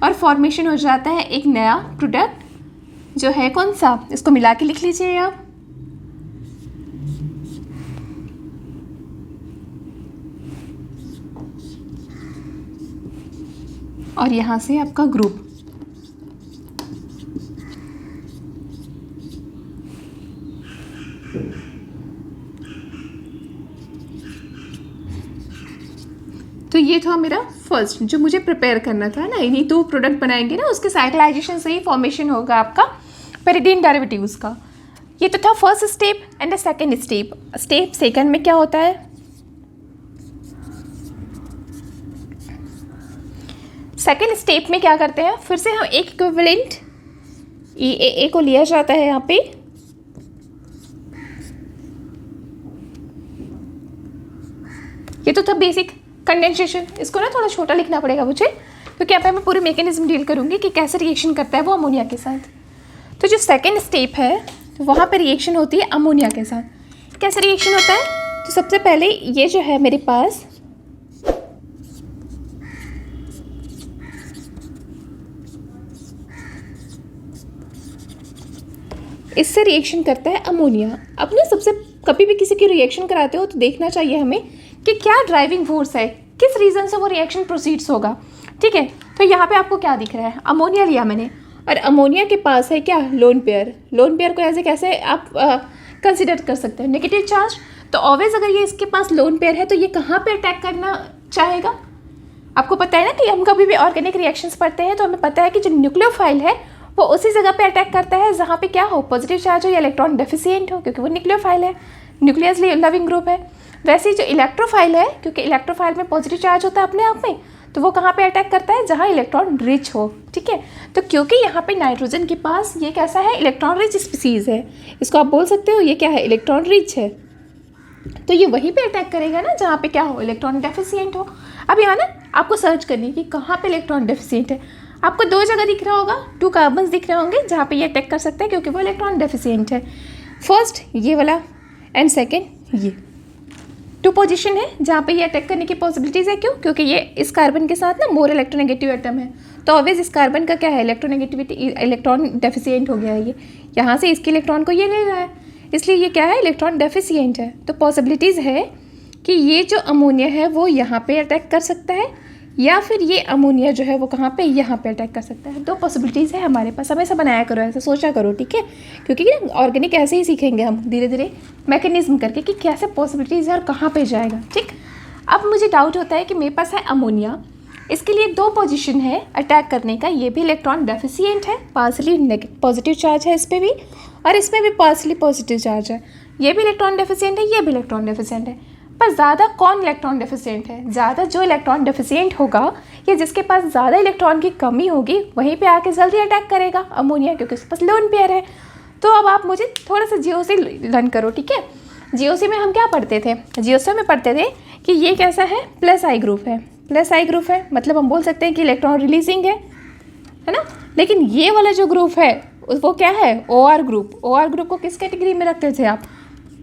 और फॉर्मेशन हो जाता है एक नया प्रोडक्ट जो है कौन सा, इसको मिला के लिख लीजिए आप, और यहाँ से आपका ग्रुप। तो ये था मेरा फर्स्ट जो मुझे प्रिपेयर करना था ना, इन्हीं 2 प्रोडक्ट बनाएंगे ना, उसके साइक्लाइजेशन से ही फॉर्मेशन होगा आपका पेरिडीन डेरिवेटिव्स का। ये तो था first step and the second step. Step second में क्या होता है, सेकेंड स्टेप में क्या करते हैं, फिर से हम एक इक्विवेलेंट EAA को लिया जाता है यहाँ पे, ये तो था बेसिक कंडेंसेशन। इसको ना थोड़ा छोटा लिखना पड़ेगा मुझे क्योंकि यहाँ पे मैं पूरी मैकेनिज्म डील करूँगी कि कैसे रिएक्शन करता है वो अमोनिया के साथ। तो जो सेकेंड स्टेप है तो वहाँ पे रिएक्शन होती है अमोनिया के साथ। कैसे रिएक्शन होता है, तो सबसे पहले ये जो है मेरे पास इससे रिएक्शन करता है अमोनिया। अब ना सबसे कभी भी किसी की रिएक्शन कराते हो तो देखना चाहिए हमें कि क्या ड्राइविंग फोर्स है, किस रीज़न से वो रिएक्शन प्रोसीड्स होगा। ठीक है, तो यहाँ पे आपको क्या दिख रहा है, अमोनिया लिया मैंने और अमोनिया के पास है क्या, लोन पेयर। लोन पेयर को ऐसे कैसे आप कंसिडर कर सकते हैं, नेगेटिव चार्ज। तो ऑलवेज अगर ये इसके पास लोन पेयर है तो ये कहाँ पे अटैक करना चाहेगा, आपको पता है ना कि हम कभी भी ऑर्गेनिक रिएक्शंस पढ़ते हैं तो हमें पता है कि जो न्यूक्लियोफाइल है वो उसी जगह पे अटैक करता है जहाँ पे क्या हो, पॉजिटिव चार्ज हो या इलेक्ट्रॉन डेफिशिएंट हो, क्योंकि वो न्यूक्लियोफाइल है, न्यूक्लियस लविंग ग्रुप है। वैसे ही जो इलेक्ट्रोफाइल है, क्योंकि इलेक्ट्रोफाइल में पॉजिटिव चार्ज होता है अपने आप में, तो वो कहाँ पे अटैक करता है, जहाँ इलेक्ट्रॉन रिच हो। ठीक है, तो क्योंकि यहाँ पे नाइट्रोजन के पास ये कैसा है, इलेक्ट्रॉन रिच स्पीसीज है, इसको आप बोल सकते हो ये क्या है, इलेक्ट्रॉन रिच है। तो ये वहीं पे अटैक करेगा ना जहाँ पे क्या हो, इलेक्ट्रॉन डेफिशिएंट हो। अब यहाँ ना आपको सर्च करनी कि कहाँ पे इलेक्ट्रॉन डेफिशिएंट है। आपको 2 जगह दिख रहा होगा, 2 कार्बन्स दिख रहे होंगे जहाँ पे ये अटैक कर सकता है क्योंकि वो इलेक्ट्रॉन डेफिशिएंट है। फर्स्ट ये वाला एंड सेकेंड ये 2 पोजीशन है जहाँ पे ये अटैक करने की पॉसिबिलिटीज़ है। क्यों? क्योंकि ये इस कार्बन के साथ ना मोर इलेक्ट्रोनेगेटिव एटम है, तो ऑब्वियस इस कार्बन का क्या है, इलेक्ट्रोनेगेटिविटी, इलेक्ट्रॉन डेफिशिएंट हो गया है। ये यहाँ से इसके इलेक्ट्रॉन को ये ले रहा है, इसलिए ये क्या है, इलेक्ट्रॉन डेफिशिएंट है। तो पॉसिबिलिटीज़ है कि ये जो अमोनिया है वो यहाँ पे अटैक कर सकता है, या फिर ये अमोनिया जो है वो कहाँ पे, यहाँ पे अटैक कर सकता है। 2 पॉसिबिलिटीज़ है हमारे पास। हमेशा बनाया करो, ऐसा सोचा करो, ठीक है? क्योंकि ऑर्गेनिक ऐसे ही सीखेंगे हम धीरे धीरे मैकेनिज्म करके कि कैसे पॉसिबिलिटीज़ है और कहाँ पे जाएगा, ठीक। अब मुझे डाउट होता है कि मेरे पास है अमोनिया, इसके लिए 2 पोजीशन है अटैक करने का। ये भी इलेक्ट्रॉन डेफिशिएंट है, पार्सली पॉजिटिव चार्ज है इस पर भी, और इसमें भी पार्सली पॉजिटिव चार्ज है। ये भी इलेक्ट्रॉन डेफिशिएंट है, ये भी इलेक्ट्रॉन डेफिशिएंट है। पर ज़्यादा कौन इलेक्ट्रॉन डेफिशिएंट है? ज़्यादा जो इलेक्ट्रॉन डेफिशिएंट होगा या जिसके पास ज़्यादा इलेक्ट्रॉन की कमी होगी वहीं पे आके जल्दी अटैक करेगा अमोनिया, क्योंकि उसके पास लोन पेयर है। तो अब आप मुझे थोड़ा सा जीओसी लर्न करो, ठीक है? जीओसी में हम क्या पढ़ते थे? जीओसी में पढ़ते थे कि ये कैसा है, प्लस आई ग्रुप है। प्लस आई ग्रुप है मतलब हम बोल सकते हैं कि इलेक्ट्रॉन रिलीजिंग है ना। लेकिन ये वाला जो ग्रुप है वो क्या है, O R group. O R group को किस कैटेगरी में रखते थे आप?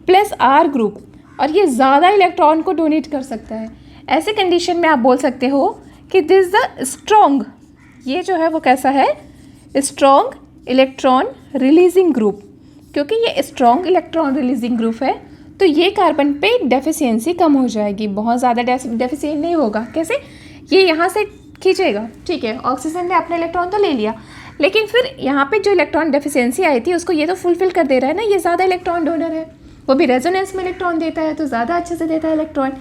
Plus R group. और ये ज़्यादा इलेक्ट्रॉन को डोनेट कर सकता है। ऐसे कंडीशन में आप बोल सकते हो कि दिस द स्ट्रॉन्ग, ये जो है वो कैसा है, स्ट्रॉन्ग इलेक्ट्रॉन रिलीजिंग ग्रुप। क्योंकि ये स्ट्रॉन्ग इलेक्ट्रॉन रिलीजिंग ग्रुप है तो ये कार्बन पे डेफिशिएंसी कम हो जाएगी, बहुत ज़्यादा डेफिशिएंट नहीं होगा। कैसे? ये यहाँ से खींचेगा, ठीक है, ऑक्सीजन ने अपना इलेक्ट्रॉन तो ले लिया, लेकिन फिर यहाँ पे जो इलेक्ट्रॉन डेफिशिएंसी आई थी उसको ये तो फुलफिल कर दे रहा है ना, ये ज़्यादा इलेक्ट्रॉन डोनर है, वो भी रेजोनेंस में इलेक्ट्रॉन देता है तो ज़्यादा अच्छे से देता है इलेक्ट्रॉन।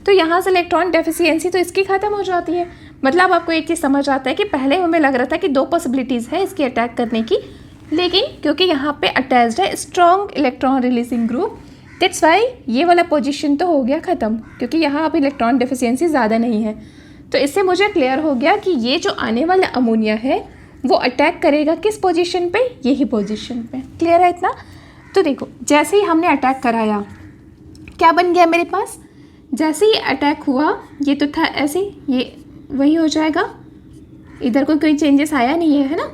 तो यहाँ से इलेक्ट्रॉन डेफिशिएंसी तो इसकी ख़त्म हो जाती है। मतलब आपको एक चीज़ समझ आता है कि पहले हमें लग रहा था कि 2 पॉसिबिलिटीज़ है इसकी अटैक करने की, लेकिन क्योंकि यहाँ पे अटैच्ड है strong electron releasing group, that's why ये वाला पोजीशन तो हो गया ख़त्म, क्योंकि यहाँ अब इलेक्ट्रॉन डेफिशिएंसी ज़्यादा नहीं है। तो इससे मुझे क्लियर हो गया कि ये जो आने वाला अमोनिया है वो अटैक करेगा किस पोजीशन पे, यही पोजीशन पे। क्लियर है इतना? तो देखो, जैसे ही हमने अटैक कराया क्या बन गया मेरे पास, जैसे ही अटैक हुआ ये तो था ऐसे, ये वही हो जाएगा, इधर कोई चेंजेस आया नहीं है, है ना।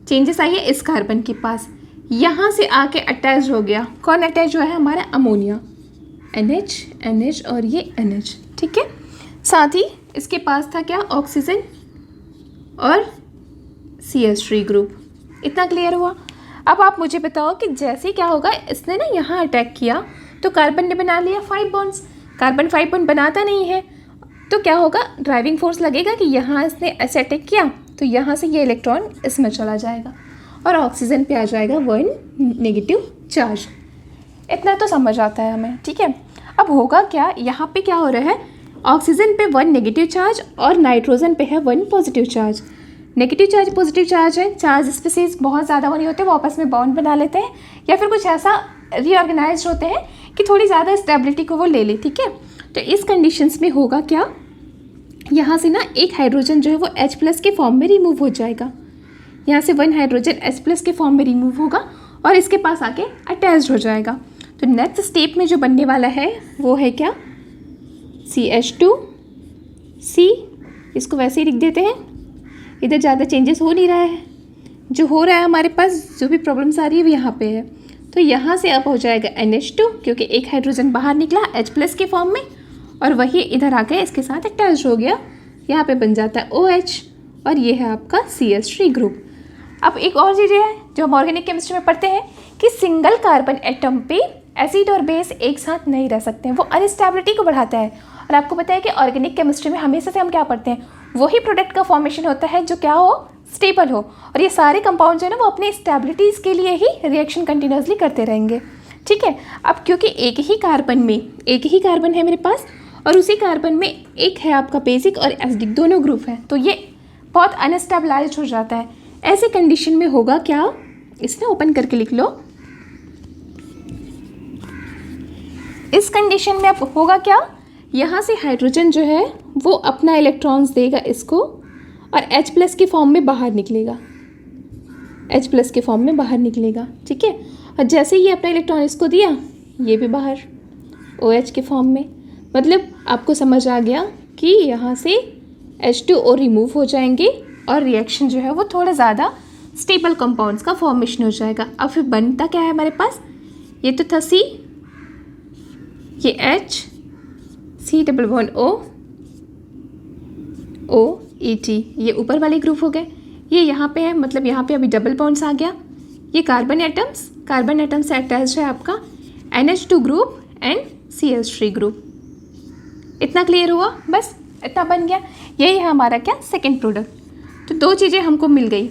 चेंजेस आई है इस कार्बन के पास, यहाँ से आके अटैच हो गया। कौन अटैच हुआ है? हमारा अमोनिया, NH NH और ये NH, ठीक है। साथ ही इसके पास था क्या, ऑक्सीजन और CH3 ग्रुप। इतना क्लियर हुआ? अब आप मुझे बताओ कि जैसे क्या होगा, इसने ना यहाँ अटैक किया तो कार्बन ने बना लिया 5 बॉन्ड्स। कार्बन 5 बॉन्ड बनाता नहीं है तो क्या होगा, ड्राइविंग फोर्स लगेगा कि यहाँ इसने ऐसे अटैक किया तो यहाँ से ये इलेक्ट्रॉन इसमें चला जाएगा और ऑक्सीजन पे आ जाएगा 1 नेगेटिव चार्ज। इतना तो समझ आता है हमें, ठीक है। अब होगा क्या, यहाँ पे क्या हो रहा है, ऑक्सीजन पे 1 नेगेटिव चार्ज और नाइट्रोजन पे है 1 positive charge. Negative charge positive charge है, चार्ज स्पीसीज बहुत ज़्यादा नहीं होते, वो आपस में बॉन्ड बना लेते हैं या फिर कुछ ऐसा रीऑर्गेनाइज होते हैं कि थोड़ी ज़्यादा स्टेबिलिटी को वो ले ले, ठीक है। तो इस कंडीशंस में होगा क्या, यहाँ से ना एक हाइड्रोजन जो है वो H+ के फॉर्म में रिमूव हो जाएगा। यहाँ से 1 हाइड्रोजन H+ के फॉर्म में रिमूव होगा और इसके पास आके अटैच हो जाएगा। तो नेक्स्ट स्टेप में जो बनने वाला है वो है क्या, CH2C। इसको वैसे ही लिख देते हैं, इधर ज़्यादा चेंजेस हो नहीं रहा है, जो हो रहा है हमारे पास जो भी प्रॉब्लम्स आ रही है वो यहाँ पे है। तो यहाँ से अब हो जाएगा NH2 क्योंकि एक हाइड्रोजन बाहर निकला H+ के फॉर्म में और वही इधर आके इसके साथ अटैच हो गया, यहाँ पे बन जाता है OH और ये है आपका CH3 ग्रुप। अब एक और चीज़ है जो हम ऑर्गेनिक केमिस्ट्री में पढ़ते हैं कि सिंगल कार्बन एटम पे एसिड और बेस एक साथ नहीं रह सकते हैं, वो अनस्टेबिलिटी को बढ़ाता है। और आपको पता है कि ऑर्गेनिक केमिस्ट्री में हमेशा से हम क्या पढ़ते हैं, वही प्रोडक्ट का फॉर्मेशन होता है जो क्या हो, स्टेबल हो। और ये सारे कंपाउंड जो है ना वो अपने स्टेबिलिटीज़ के लिए ही रिएक्शन कंटिन्यूसली करते रहेंगे, ठीक है। अब क्योंकि एक ही कार्बन है मेरे पास और उसी कार्बन में एक है आपका बेसिक और एसिडिक दोनों ग्रुप हैं, तो ये बहुत अनस्टेबलाइज हो जाता है। ऐसे कंडीशन में होगा क्या, इसने ओपन करके लिख लो, इस कंडीशन में अब होगा क्या, यहाँ से हाइड्रोजन जो है वो अपना इलेक्ट्रॉन्स देगा इसको और H+ के फॉर्म में बाहर निकलेगा, H+ के फॉर्म में बाहर निकलेगा, ठीक है। और जैसे ही अपना इलेक्ट्रॉन इसको दिया ये भी बाहर OH के फॉर्म में। मतलब आपको समझ आ गया कि यहाँ से H2O रिमूव हो जाएंगे और रिएक्शन जो है वो थोड़ा ज़्यादा स्टेबल कंपाउंड्स का फॉर्मेशन हो जाएगा। अब फिर बनता क्या है हमारे पास, ये तो था C ये H C double bond O E T, ये ऊपर वाले ग्रुप हो गए। ये यहाँ पे है, मतलब यहाँ पे अभी डबल बॉन्ड्स आ गया। ये कार्बन एटम से अटैच है आपका NH2 group and CH3 group. इतना क्लियर हुआ? बस इतना बन गया। यही है हमारा क्या, सेकंड प्रोडक्ट। तो दो चीज़ें हमको मिल गई।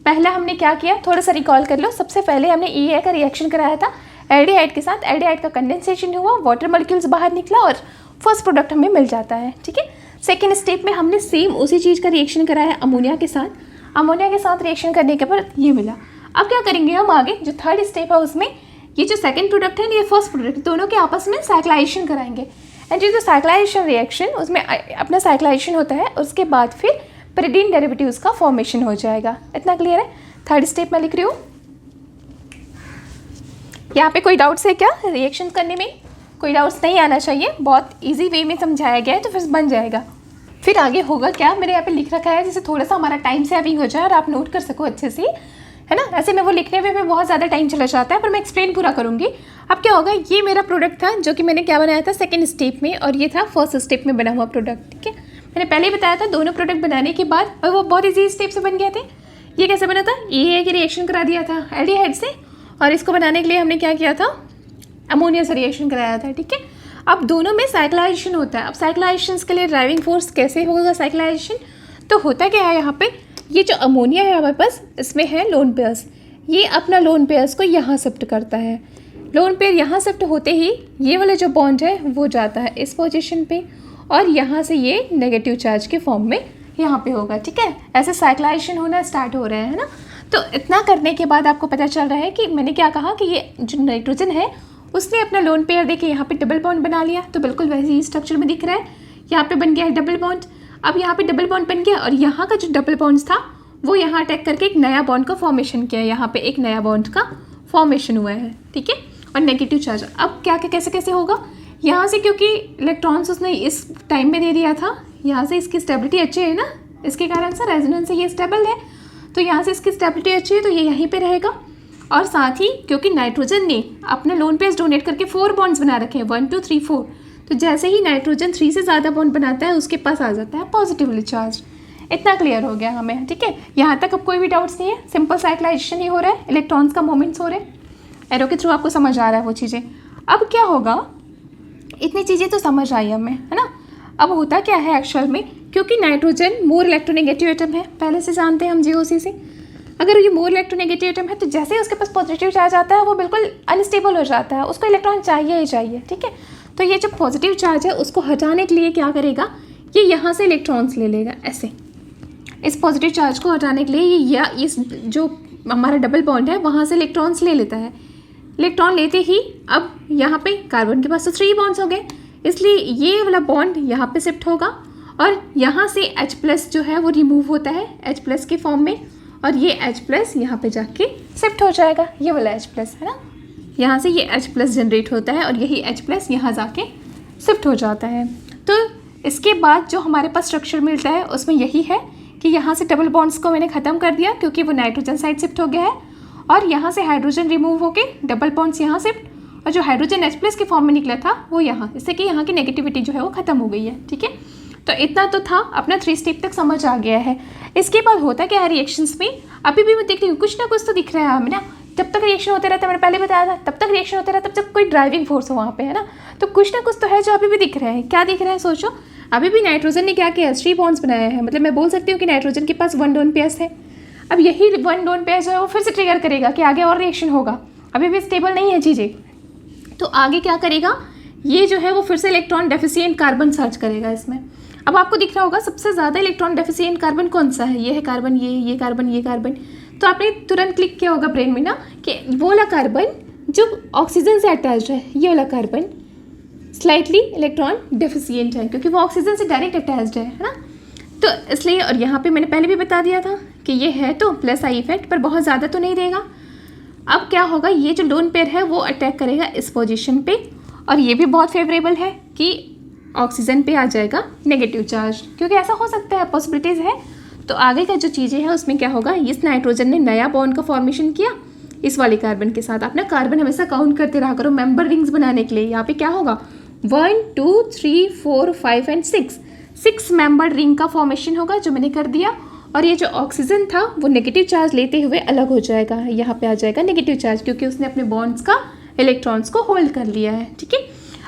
पहला हमने क्या किया, थोड़ा सा रिकॉल कर लो। सबसे पहले हमने EA का रिएक्शन कराया था एल्डिहाइड के साथ। एल्डिहाइड का कंडेंसेशन हुआ, वाटर मॉलिक्यूल्स बाहर निकला और फर्स्ट प्रोडक्ट हमें मिल जाता है। ठीक है। सेकेंड स्टेप में हमने सेम उसी चीज़ का रिएक्शन कराया अमोनिया के साथ। अमोनिया के साथ रिएक्शन करने के बाद ये मिला। अब क्या करेंगे हम आगे, जो थर्ड स्टेप है उसमें ये जो सेकेंड प्रोडक्ट है ये फर्स्ट प्रोडक्ट, दोनों के आपस में साइक्लाइजेशन कराएंगे। एंड जो साइक्लाइजेशन रिएक्शन उसमें अपना साइक्लाइजेशन होता है, उसके बाद फिर पेरिडीन डेरिवेटिव्स का फॉर्मेशन हो जाएगा। इतना क्लियर है? थर्ड स्टेप में लिख रही हूँ। यहाँ पे कोई डाउट्स है क्या रिएक्शन करने में? कोई डाउट्स नहीं आना चाहिए, बहुत इजी वे में समझाया गया है तो फिर बन जाएगा। फिर आगे होगा क्या, मेरे यहाँ पे लिख रखा है जिससे थोड़ा सा हमारा टाइम सेविंग हो जाए और आप नोट कर सको अच्छे से, है ना। ऐसे में वो लिखने में बहुत ज़्यादा टाइम चला जाता है, पर मैं एक्सप्लेन पूरा करूँगी। अब क्या होगा, ये मेरा प्रोडक्ट था जो कि मैंने क्या बनाया था सेकेंड स्टेप में, और ये था फर्स्ट स्टेप में बना हुआ प्रोडक्ट। ठीक है, मैंने पहले ही बताया था दोनों प्रोडक्ट बनाने के बाद, और वो बहुत ईजी स्टेप से बन गए थे। ये कैसे बना था, EA की रिएक्शन करा दिया था एल्डिहाइड से, और इसको बनाने के लिए हमने क्या किया था, अमोनिया से रिएक्शन कराया था। ठीक है, अब दोनों में साइक्लाइजेशन होता है। अब साइक्लाइजेशन के लिए ड्राइविंग फोर्स कैसे होगा साइक्लाइजेशन, तो होता क्या है यहाँ पे, ये जो अमोनिया है हमारे पास, इसमें है लोन पेयर्स। ये अपना लोन पेयर्स को यहाँ शिफ्ट करता है। लोन पेयर यहाँ शिफ्ट होते ही ये वाला जो बॉन्ड है वो जाता है इस पोजीशन पे, और यहाँ से ये नेगेटिव चार्ज के फॉर्म में यहाँ पे होगा। ठीक है, ऐसे साइक्लाइजेशन होना स्टार्ट हो रहा है ना। तो इतना करने के बाद आपको पता चल रहा है कि मैंने क्या कहा कि ये जो नाइट्रोजन है उसने अपना लोन पेयर देके यहाँ पे डबल बॉन्ड बना लिया, तो बिल्कुल वैसे ही स्ट्रक्चर में दिख रहा है। यहाँ पे बन गया है डबल बॉन्ड। अब यहाँ पे डबल बॉन्ड बन गया, और यहाँ का जो डबल बॉन्ड था वो यहाँ अटैक करके एक नया बॉन्ड का फॉर्मेशन किया। यहाँ पे एक नया बॉन्ड का फॉर्मेशन हुआ है। ठीक है, और नेगेटिव चार्ज अब क्या क्या कैसे कैसे होगा, यहाँ से क्योंकि इलेक्ट्रॉन्स उसने इस टाइम में दे दिया था, यहाँ से इसकी स्टेबिलिटी अच्छी है ना, इसके कारण से रेजोनेंस से ये स्टेबल है, तो यहाँ से इसकी स्टेबिलिटी अच्छी है तो ये यहीं पे रहेगा। और साथ ही क्योंकि नाइट्रोजन ने अपने लोन पेयर्स डोनेट करके 4 बॉन्ड्स बना रखे हैं, 1 2 3 4, तो जैसे ही नाइट्रोजन 3 से ज़्यादा बॉन्ड बनाता है उसके पास आ जाता है पॉजिटिवली चार्ज। इतना क्लियर हो गया हमें। ठीक है, यहाँ तक अब कोई भी डाउट्स नहीं है, सिंपल साइक्लाइजेशन ही हो रहा है, इलेक्ट्रॉन्स का मोमेंट्स हो रहे हैं, एरो के थ्रू आपको समझ आ रहा है वो चीज़ें। अब क्या होगा, इतनी चीज़ें तो समझ आई हमें, है ना। अब होता क्या है एक्चुअल में, क्योंकि नाइट्रोजन मोर इलेक्ट्रोनेगेटिव एटम है, पहले से जानते हैं हम GOC से। अगर ये मोर इलेक्ट्रोनेगेटिव एटम है तो जैसे ही उसके पास पॉजिटिव चार्ज आता है वो बिल्कुल अनस्टेबल हो जाता है, उसको इलेक्ट्रॉन चाहिए ही चाहिए। ठीक है, तो ये जो पॉजिटिव चार्ज है उसको हटाने के लिए क्या करेगा, ये यहाँ से इलेक्ट्रॉन्स ले लेगा ऐसे। इस पॉजिटिव चार्ज को हटाने के लिए ये या इस जो हमारा डबल बॉन्ड है वहाँ से इलेक्ट्रॉन्स ले लेता है। इलेक्ट्रॉन लेते ही अब यहाँ पे कार्बन के पास तो 3 बॉन्ड्स हो गए, इसलिए ये वाला बॉन्ड यहाँ पे शिफ्ट होगा, और यहाँ से H+ जो है वो रिमूव होता है H+ के फॉर्म में, और ये H+ यहाँ पे जाके शिफ्ट हो जाएगा। ये वाला H+ है ना, यहाँ से ये H+ जनरेट होता है और यही H+ यहाँ जाके शिफ्ट हो जाता है। तो इसके बाद जो हमारे पास स्ट्रक्चर मिलता है उसमें यही है कि यहाँ से डबल बॉन्ड्स को मैंने ख़त्म कर दिया क्योंकि वो नाइट्रोजन साइड शिफ्ट हो गया है, और यहाँ से हाइड्रोजन रिमूव होके डबल बॉन्ड्स यहाँ शिफ्ट, और जो हाइड्रोजन H+ के फॉर्म में निकला था वो यहाँ, इससे कि यहाँ की नेगेटिविटी जो है वो ख़त्म हो गई है। ठीक है, तो इतना तो था, अपना 3 स्टेप तक समझ आ गया है। इसके बाद होता क्या है रिएक्शंस में, अभी भी मैं देख रही हूँ कुछ ना कुछ तो दिख रहा है हमें ना। जब तक रिएक्शन होते रहता है, मैंने पहले बताया था, तब तक रिएक्शन होता रहता है तब तक कोई ड्राइविंग फोर्स हो वहाँ पे, है ना। तो कुछ ना कुछ तो है जो अभी भी दिख रहा है। क्या दिख रहा है सोचो, अभी भी नाइट्रोजन ने क्या किया, 3 बॉन्ड्स बनाए हैं, मतलब मैं बोल सकती हूँ कि नाइट्रोजन के पास 1 लोन पेयर्स है। अब यही 1 लोन पेयर जो है वो फिर से ट्रिगर करेगा कि आगे और रिएक्शन होगा, अभी भी स्टेबल नहीं है चीज़ें, तो आगे क्या करेगा, ये जो है वो फिर से इलेक्ट्रॉन डेफिशिएंट कार्बन सर्च करेगा इसमें। अब आपको दिख रहा होगा सबसे ज़्यादा इलेक्ट्रॉन डेफिशिएंट कार्बन कौन सा है, ये है कार्बन, ये कार्बन, ये कार्बन। तो आपने तुरंत क्लिक किया होगा ब्रेन में ना कि वो वाला कार्बन जो ऑक्सीजन से अटैच्ड है, ये वाला कार्बन स्लाइटली इलेक्ट्रॉन डेफिशिएंट है क्योंकि वो ऑक्सीजन से डायरेक्ट अटैच्ड है ना। तो इसलिए, और यहाँ पे मैंने पहले भी बता दिया था कि ये है तो प्लस आई इफेक्ट, पर बहुत ज़्यादा तो नहीं देगा। अब क्या होगा, ये जो लोन पेयर है वो अटैक करेगा इस पोजीशन पे, और ये भी बहुत फेवरेबल है कि ऑक्सीजन पे आ जाएगा नेगेटिव चार्ज, क्योंकि ऐसा हो सकता है, पॉसिबिलिटीज़ है। तो आगे का जो चीज़ें हैं उसमें क्या होगा, इस नाइट्रोजन ने नया बॉन्ड का फॉर्मेशन किया इस वाले कार्बन के साथ। अपना कार्बन हमेशा काउंट करते रहा करो मेंबर रिंग्स बनाने के लिए। यहाँ पे क्या होगा, 1 2 3 4 5 एंड 6 मेंबर्ड रिंग का फॉर्मेशन होगा, जो मैंने कर दिया। और ये जो ऑक्सीजन था वो नेगेटिव चार्ज लेते हुए अलग हो जाएगा, यहाँ पे आ जाएगा नेगेटिव चार्ज, क्योंकि उसने अपने बॉन्ड्स का इलेक्ट्रॉन्स को होल्ड कर लिया है। ठीक है,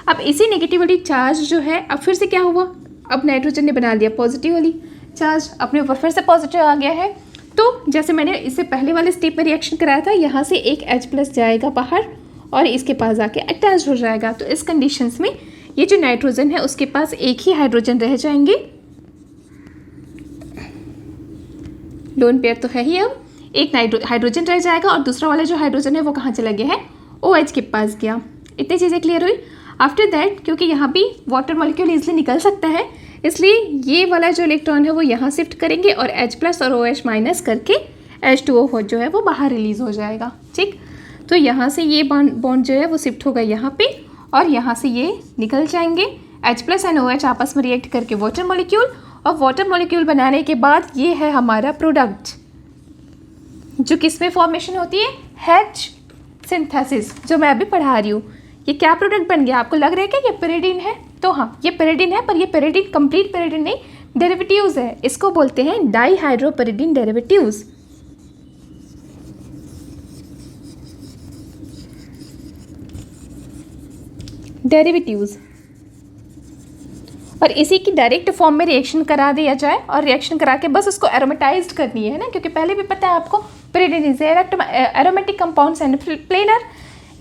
अब इसी नेगेटिवली चार्ज जो है, अब फिर से क्या हुआ, अब नाइट्रोजन ने बना लिया पॉजिटिवली चार्ज, अपने ऊपर फिर से पॉजिटिव आ गया है। तो जैसे मैंने इससे पहले वाले स्टेप में रिएक्शन कराया था, यहाँ से एक H+ जाएगा बाहर और इसके पास आके अटैच हो जाएगा। तो इस कंडीशंस में ये जो नाइट्रोजन है उसके पास एक ही हाइड्रोजन रह जाएंगे, लोन पेयर तो है ही, अब एक हाइड्रोजन रह जाएगा और दूसरा वाला जो हाइड्रोजन है वो कहाँ चला गया है, OH के पास गया। इतनी चीज़ें क्लियर हुई। आफ्टर दैट, क्योंकि यहाँ भी वाटर मॉलिक्यूल इजीली निकल सकता है, इसलिए ये वाला जो इलेक्ट्रॉन है वो यहाँ शिफ्ट करेंगे और H+ और OH- करके H2O जो है वो बाहर रिलीज हो जाएगा। ठीक, तो यहाँ से ये बॉन्ड जो है वो शिफ्ट होगा यहाँ पे और यहाँ से ये निकल जाएंगे H+ एंड OH आपस में रिएक्ट करके वाटर मॉलिक्यूल, और वाटर मॉलिक्यूल बनाने के बाद ये है हमारा प्रोडक्ट, जो किस में फॉर्मेशन होती है, H सिंथेसिस, जो मैं अभी पढ़ा रही हूँ। ये क्या प्रोडक्ट बन गया, आपको लग रहा है क्या ये पेरिडीन है? तो हाँ, ये पेरिडीन है, पर ये पेरिडीन कंप्लीट पेरिडीन नहीं, डेरिवेटिव्स है। इसको बोलते हैं डाईहाइड्रोपेरिडीन डेरिवेटिव्स। डेरिवेटिव्स, और इसी की डायरेक्ट फॉर्म में रिएक्शन करा दिया जाए और रिएक्शन करा के बस उसको एरोमेटाइज्ड करनी है ना, क्योंकि पहले भी पता है आपको pyridine is aromatic compounds and planar.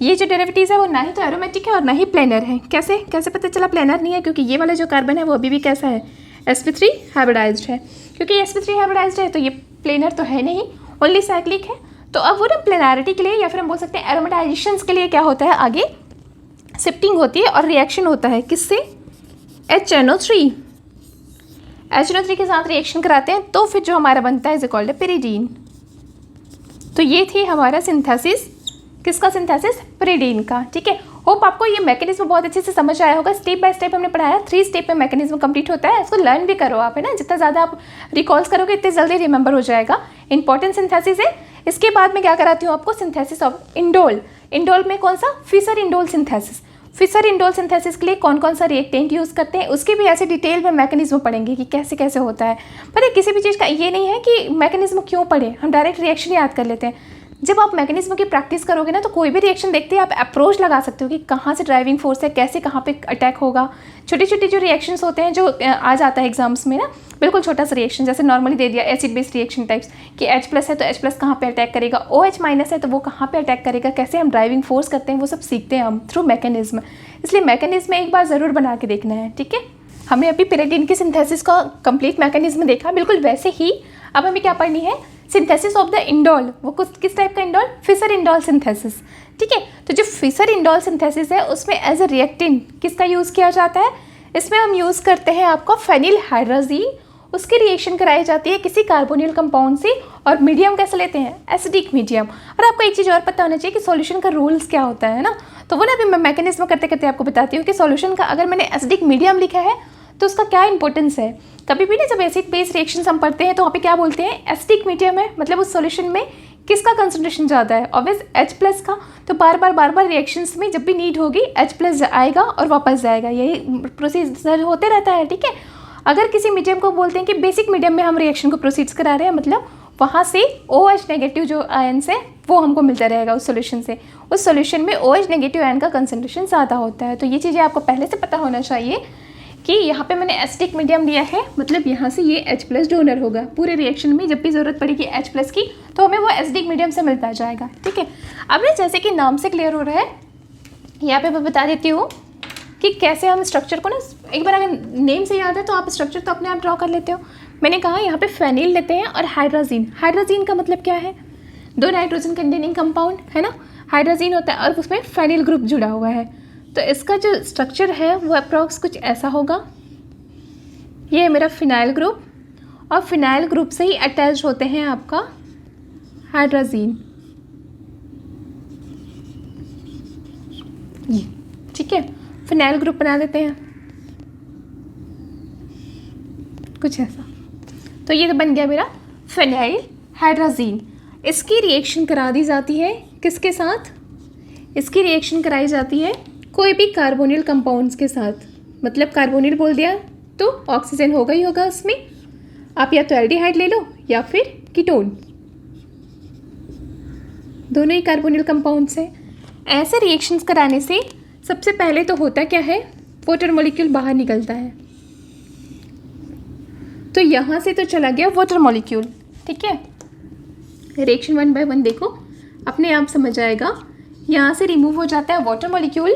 ये जो डेरिवेटिव्स है वो ना ही तो एरोमेटिक है और ना ही प्लेनर है। कैसे पता चला प्लेनर नहीं है? क्योंकि ये वाला जो कार्बन है वो अभी भी कैसा है, sp3 हाइब्रिडाइज्ड है। क्योंकि sp3 हाइब्रिडाइज्ड है तो ये प्लेनर तो है नहीं, ओनली साइक्लिक है। तो अब वो ना प्लेनारिटी के लिए या फिर हम बोल सकते हैं एरोमेटाइजेशन के लिए क्या होता है, आगे शिफ्टिंग होती है और रिएक्शन होता है किससे, HNO3 के साथ रिएक्शन कराते हैं, तो फिर जो हमारा बनता है इज कॉल्ड पेरिडीन। तो ये थी हमारा सिंथेसिस, किसका सिंथेसिस, पेरिडीन का। ठीक है, होप आपको ये मैकेनिज्म बहुत अच्छे से समझ आया होगा। स्टेप बाय स्टेप हमने पढ़ाया, 3 स्टेप में मैकेनिज्म कंप्लीट होता है। इसको लर्न भी करो आप, है ना, जितना ज़्यादा आप रिकॉल्स करोगे इतने जल्दी रिमेंबर हो जाएगा। इंपॉर्टेंट सिंथेसिस है। इसके बाद में क्या कराती हूँ आपको, सिंथेसिस ऑफ इंडोल। इंडोल में कौन सा, Fischer indole synthesis. Fischer indole synthesis के लिए कौन कौन सा रिएक्टेंट यूज़ करते हैं, उसकी भी ऐसे डिटेल में मैकेनिज्म पढ़ेंगे कि कैसे कैसे होता है। पर किसी भी चीज़ का ये नहीं है कि मैकेनिज्म क्यों पढ़े, हम डायरेक्ट रिएक्शन याद कर लेते हैं। जब आप मैकेनिज्म की प्रैक्टिस करोगे ना, तो कोई भी रिएक्शन देखते ही आप अप्रोच लगा सकते हो कि कहाँ से ड्राइविंग फोर्स है, कैसे कहाँ पे अटैक होगा। छोटे छोटे जो रिएक्शंस होते हैं जो आ जाता है एग्जाम्स में ना, बिल्कुल छोटा सा रिएक्शन जैसे नॉर्मली दे दिया एसिड बेस्ड रिएक्शन टाइप्स कि H+ है तो H+ कहाँ पे अटैक करेगा, OH- है तो वो कहाँ पे अटैक करेगा, कैसे हम ड्राइविंग फोर्स करते हैं, वो सब सीखते हैं हम थ्रू मैकेनिज्म। इसलिए मैकेनिज्म एक बार ज़रूर बना के देखना है। ठीक है, हमने अभी पेरिडीन की सिंथेसिस का कंप्लीट मैकेनिज्म देखा, बिल्कुल वैसे ही अब हमें क्या पढ़नी है, सिंथेसिस ऑफ द इंडोल। वो किस टाइप का इंडोल, फिशर इंडोल सिंथेसिस। ठीक है, तो जो फिशर इंडोल सिंथेसिस है उसमें एज अ रिएक्टेंट किसका यूज़ किया जाता है, इसमें हम यूज़ करते हैं आपका फेनिल हाइड्राजीन। उसकी रिएक्शन कराई जाती है किसी कार्बोनिल कंपाउंड से, और मीडियम कैसे लेते हैं, एसिडिक मीडियम। और आपको एक चीज़ और पता होना चाहिए कि सॉल्यूशन का रूल्स क्या होता है ना, तो वो ना अभी मैं मैकेनिज्म करते करते आपको बताती हूँ कि सॉल्यूशन का अगर मैंने एसिडिक मीडियम लिखा है तो उसका क्या इंपॉर्टेंस है। कभी भी ना जब एसिड बेस रिएक्शन हम पढ़ते हैं तो वहाँ पे क्या बोलते हैं, एसिडिक मीडियम है, मतलब उस सॉल्यूशन में किसका कंसंट्रेशन ज़्यादा है, ऑब्वियस H+ का। तो बार बार रिएक्शंस में जब भी नीड होगी H+ आएगा और वापस जाएगा, यही प्रोसीजर होते रहता है। ठीक है, अगर किसी मीडियम को बोलते हैं कि बेसिक मीडियम में हम रिएक्शन को प्रोसीड्स करा रहे हैं, मतलब वहाँ से OH- जो आयन्स है वो हमको मिलता रहेगा उस सॉल्यूशन से। उस सॉल्यूशन में OH- आयन का कंसंट्रेशन ज़्यादा होता है। तो ये चीज़ें आपको पहले से पता होना चाहिए कि यहाँ पे मैंने एसिडिक मीडियम लिया है, मतलब यहाँ से ये H+ डोनर होगा। पूरे रिएक्शन में जब भी ज़रूरत पड़ेगी H+ की तो हमें वो एसिडिक मीडियम से मिलता जाएगा। ठीक है, अब ना जैसे कि नाम से क्लियर हो रहा है, यहाँ पे मैं बता देती हूँ कि कैसे हम स्ट्रक्चर को ना, एक बार अगर नेम से याद है तो आप स्ट्रक्चर तो अपने आप ड्रॉ कर लेते हो। मैंने कहा यहाँ पे फेनिल लेते हैं और हाइड्राजीन। हाइड्राजीन का मतलब क्या है, 2 नाइट्रोजन कंटेनिंग कंपाउंड है ना, हाइड्राजीन होता है और उसमें फेनिल ग्रुप जुड़ा हुआ है। तो इसका जो स्ट्रक्चर है वो अप्रॉक्स कुछ ऐसा होगा। ये है मेरा फिनाइल ग्रुप, और फिनाइल ग्रुप से ही अटैच होते हैं आपका हाइड्राजीन। ये ठीक है, फिनाइल ग्रुप बना देते हैं कुछ ऐसा। तो ये बन गया मेरा फिनाइल हाइड्राजीन। इसकी रिएक्शन करा दी जाती है किसके साथ, इसकी रिएक्शन कराई जाती है कोई भी कार्बोनिल कंपाउंड्स के साथ, मतलब कार्बोनिल बोल दिया तो ऑक्सीजन होगा ही होगा उसमें। आप या तो एल्डिहाइड ले लो या फिर कीटोन, दोनों ही कार्बोनिल कंपाउंड्स हैं। ऐसे रिएक्शंस कराने से सबसे पहले तो होता क्या है, वाटर मॉलिक्यूल बाहर निकलता है। तो यहाँ से तो चला गया वाटर मॉलिक्यूल, ठीक है। रिएक्शन 1 बाय 1 देखो, अपने आप समझ आएगा। यहाँ से रिमूव हो जाता है water molecule,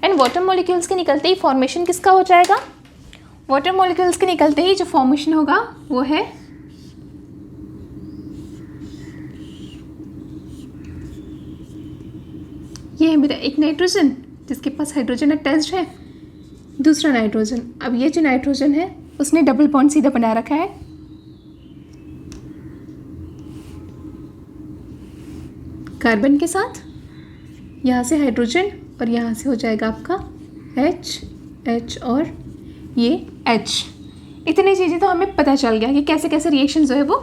and water molecules के निकलते ही फॉर्मेशन किसका हो जाएगा, वाटर मॉलिक्यूल्स के निकलते ही जो फॉर्मेशन होगा वो है ये है मेरा एक नाइट्रोजन जिसके पास हाइड्रोजन अटैच्ड है, दूसरा नाइट्रोजन। अब ये जो नाइट्रोजन है उसने डबल बॉन्ड सीधा बना रखा है कार्बन के साथ, यहाँ से हाइड्रोजन और यहाँ से हो जाएगा आपका H और ये H। इतनी चीज़ें तो हमें पता चल गया कि कैसे कैसे रिएक्शन जो है वो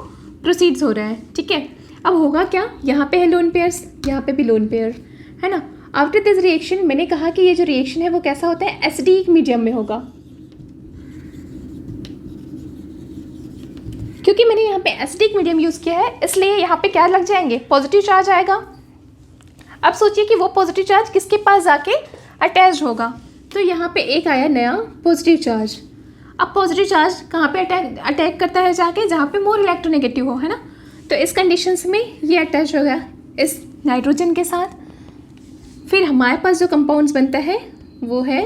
प्रोसीड्स हो रहे हैं, ठीक है। अब होगा क्या, यहाँ पे है लोन पेयर्स, यहाँ पे भी लोन पेयर है ना। आफ्टर दिस रिएक्शन मैंने कहा कि ये जो रिएक्शन है वो कैसा होता है, एसिडिक मीडियम में होगा। क्योंकि मैंने यहाँ पे एसिडिक मीडियम यूज़ किया है इसलिए यहाँ पे क्या लग जाएंगे, पॉजिटिव चार्ज आएगा। अब सोचिए कि वो पॉजिटिव चार्ज किसके पास जाके अटैच होगा, तो यहाँ पे एक आया नया पॉजिटिव चार्ज। अब पॉजिटिव चार्ज कहाँ पे अटैक करता है जाके, जहाँ पे मोर इलेक्ट्रोनेगेटिव हो, है ना। तो इस कंडीशंस में ये अटैच हो गया इस नाइट्रोजन के साथ। फिर हमारे पास जो कंपाउंड्स बनता है वो है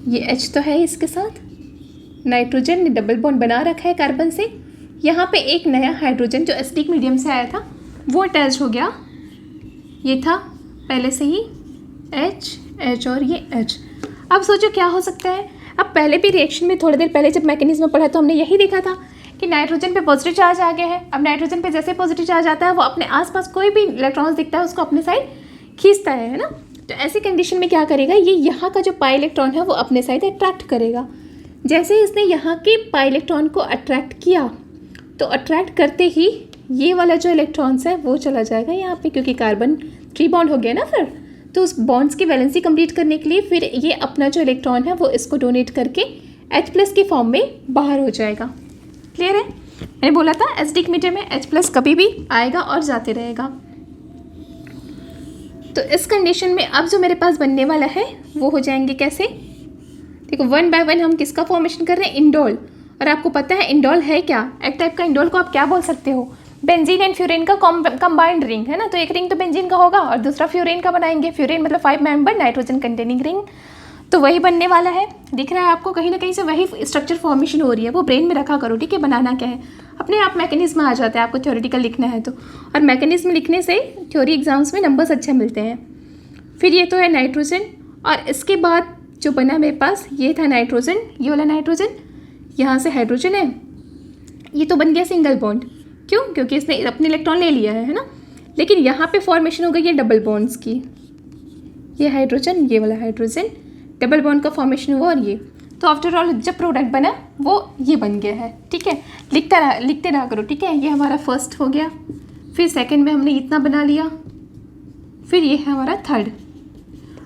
ये H तो है इसके साथ, नाइट्रोजन ने डबल बॉन्ड बना रखा है कार्बन से। यहाँ पे एक नया हाइड्रोजन जो एसिडिक मीडियम से आया था वो अटैच हो गया, ये था पहले से ही H और ये H। अब सोचो क्या हो सकता है। अब पहले भी रिएक्शन में थोड़ी देर पहले जब मैकेनिज्म पढ़ा तो हमने यही देखा था कि नाइट्रोजन पे पॉजिटिव चार्ज आ गया है। अब नाइट्रोजन पे जैसे पॉजिटिव चार्ज आता है वो अपने आसपास कोई भी इलेक्ट्रॉन्स दिखता है उसको अपने साइड खींचता है ना। तो ऐसी कंडीशन में क्या करेगा, ये यहाँ का जो पाई इलेक्ट्रॉन है वो अपने साइड अट्रैक्ट करेगा। जैसे ही इसने यहाँ के पाई इलेक्ट्रॉन को अट्रैक्ट किया तो अट्रैक्ट करते ही ये वाला जो इलेक्ट्रॉन्स है वो चला जाएगा यहाँ पे, क्योंकि कार्बन 3 बॉन्ड हो गया ना। फिर तो उस बॉन्ड्स की वैलेंसी कंप्लीट करने के लिए फिर ये अपना जो इलेक्ट्रॉन है वो इसको डोनेट करके H+ के फॉर्म में बाहर हो जाएगा। क्लियर है, मैंने बोला था एसिडिक मीडियम में H+ कभी भी आएगा और जाते रहेगा। तो इस कंडीशन में अब जो मेरे पास बनने वाला है वो हो जाएंगे कैसे, देखो 1 बाय 1 हम किसका फॉर्मेशन कर रहे हैं, इंडोल। और आपको पता है इंडोल है क्या, एक टाइप का इंडोल को आप क्या बोल सकते हो, बेंजीन एंड फ्यूरेन का कंबाइंड रिंग, है ना। तो एक रिंग तो बेंजीन का होगा और दूसरा फ्यूरेन का बनाएंगे। फ्यूरेन मतलब 5 मेंबर नाइट्रोजन कंटेनिंग रिंग, तो वही बनने वाला है। दिख रहा है आपको, कहीं ना कहीं से वही स्ट्रक्चर फॉर्मेशन हो रही है। वो ब्रेन में रखा करो, ठीक है। बनाना क्या है, अपने आप मैकेनिज्म आ जाता है आपको थ्योरेटिकल लिखना है तो। और मैकेनिज्म लिखने से थ्योरी एग्जाम्स में नंबर्स अच्छे मिलते हैं। फिर ये तो है नाइट्रोजन, और इसके बाद जो बना मेरे पास ये था नाइट्रोजन, ये वाला नाइट्रोजन, यहाँ से हाइड्रोजन है, ये तो बन गया सिंगल बॉन्ड। क्यों, क्योंकि इसने अपने इलेक्ट्रॉन ले लिया है ना। लेकिन यहाँ पे फॉर्मेशन हो गई है डबल बॉन्ड्स की, ये हाइड्रोजन, ये वाला हाइड्रोजन, डबल बॉन्ड का फॉर्मेशन हुआ। और ये तो आफ्टर ऑल जब प्रोडक्ट बना वो ये बन गया है, ठीक है। लिखते रहा करो, ठीक है। ये हमारा फर्स्ट हो गया, फिर सेकंड में हमने इतना बना लिया, फिर ये है हमारा थर्ड।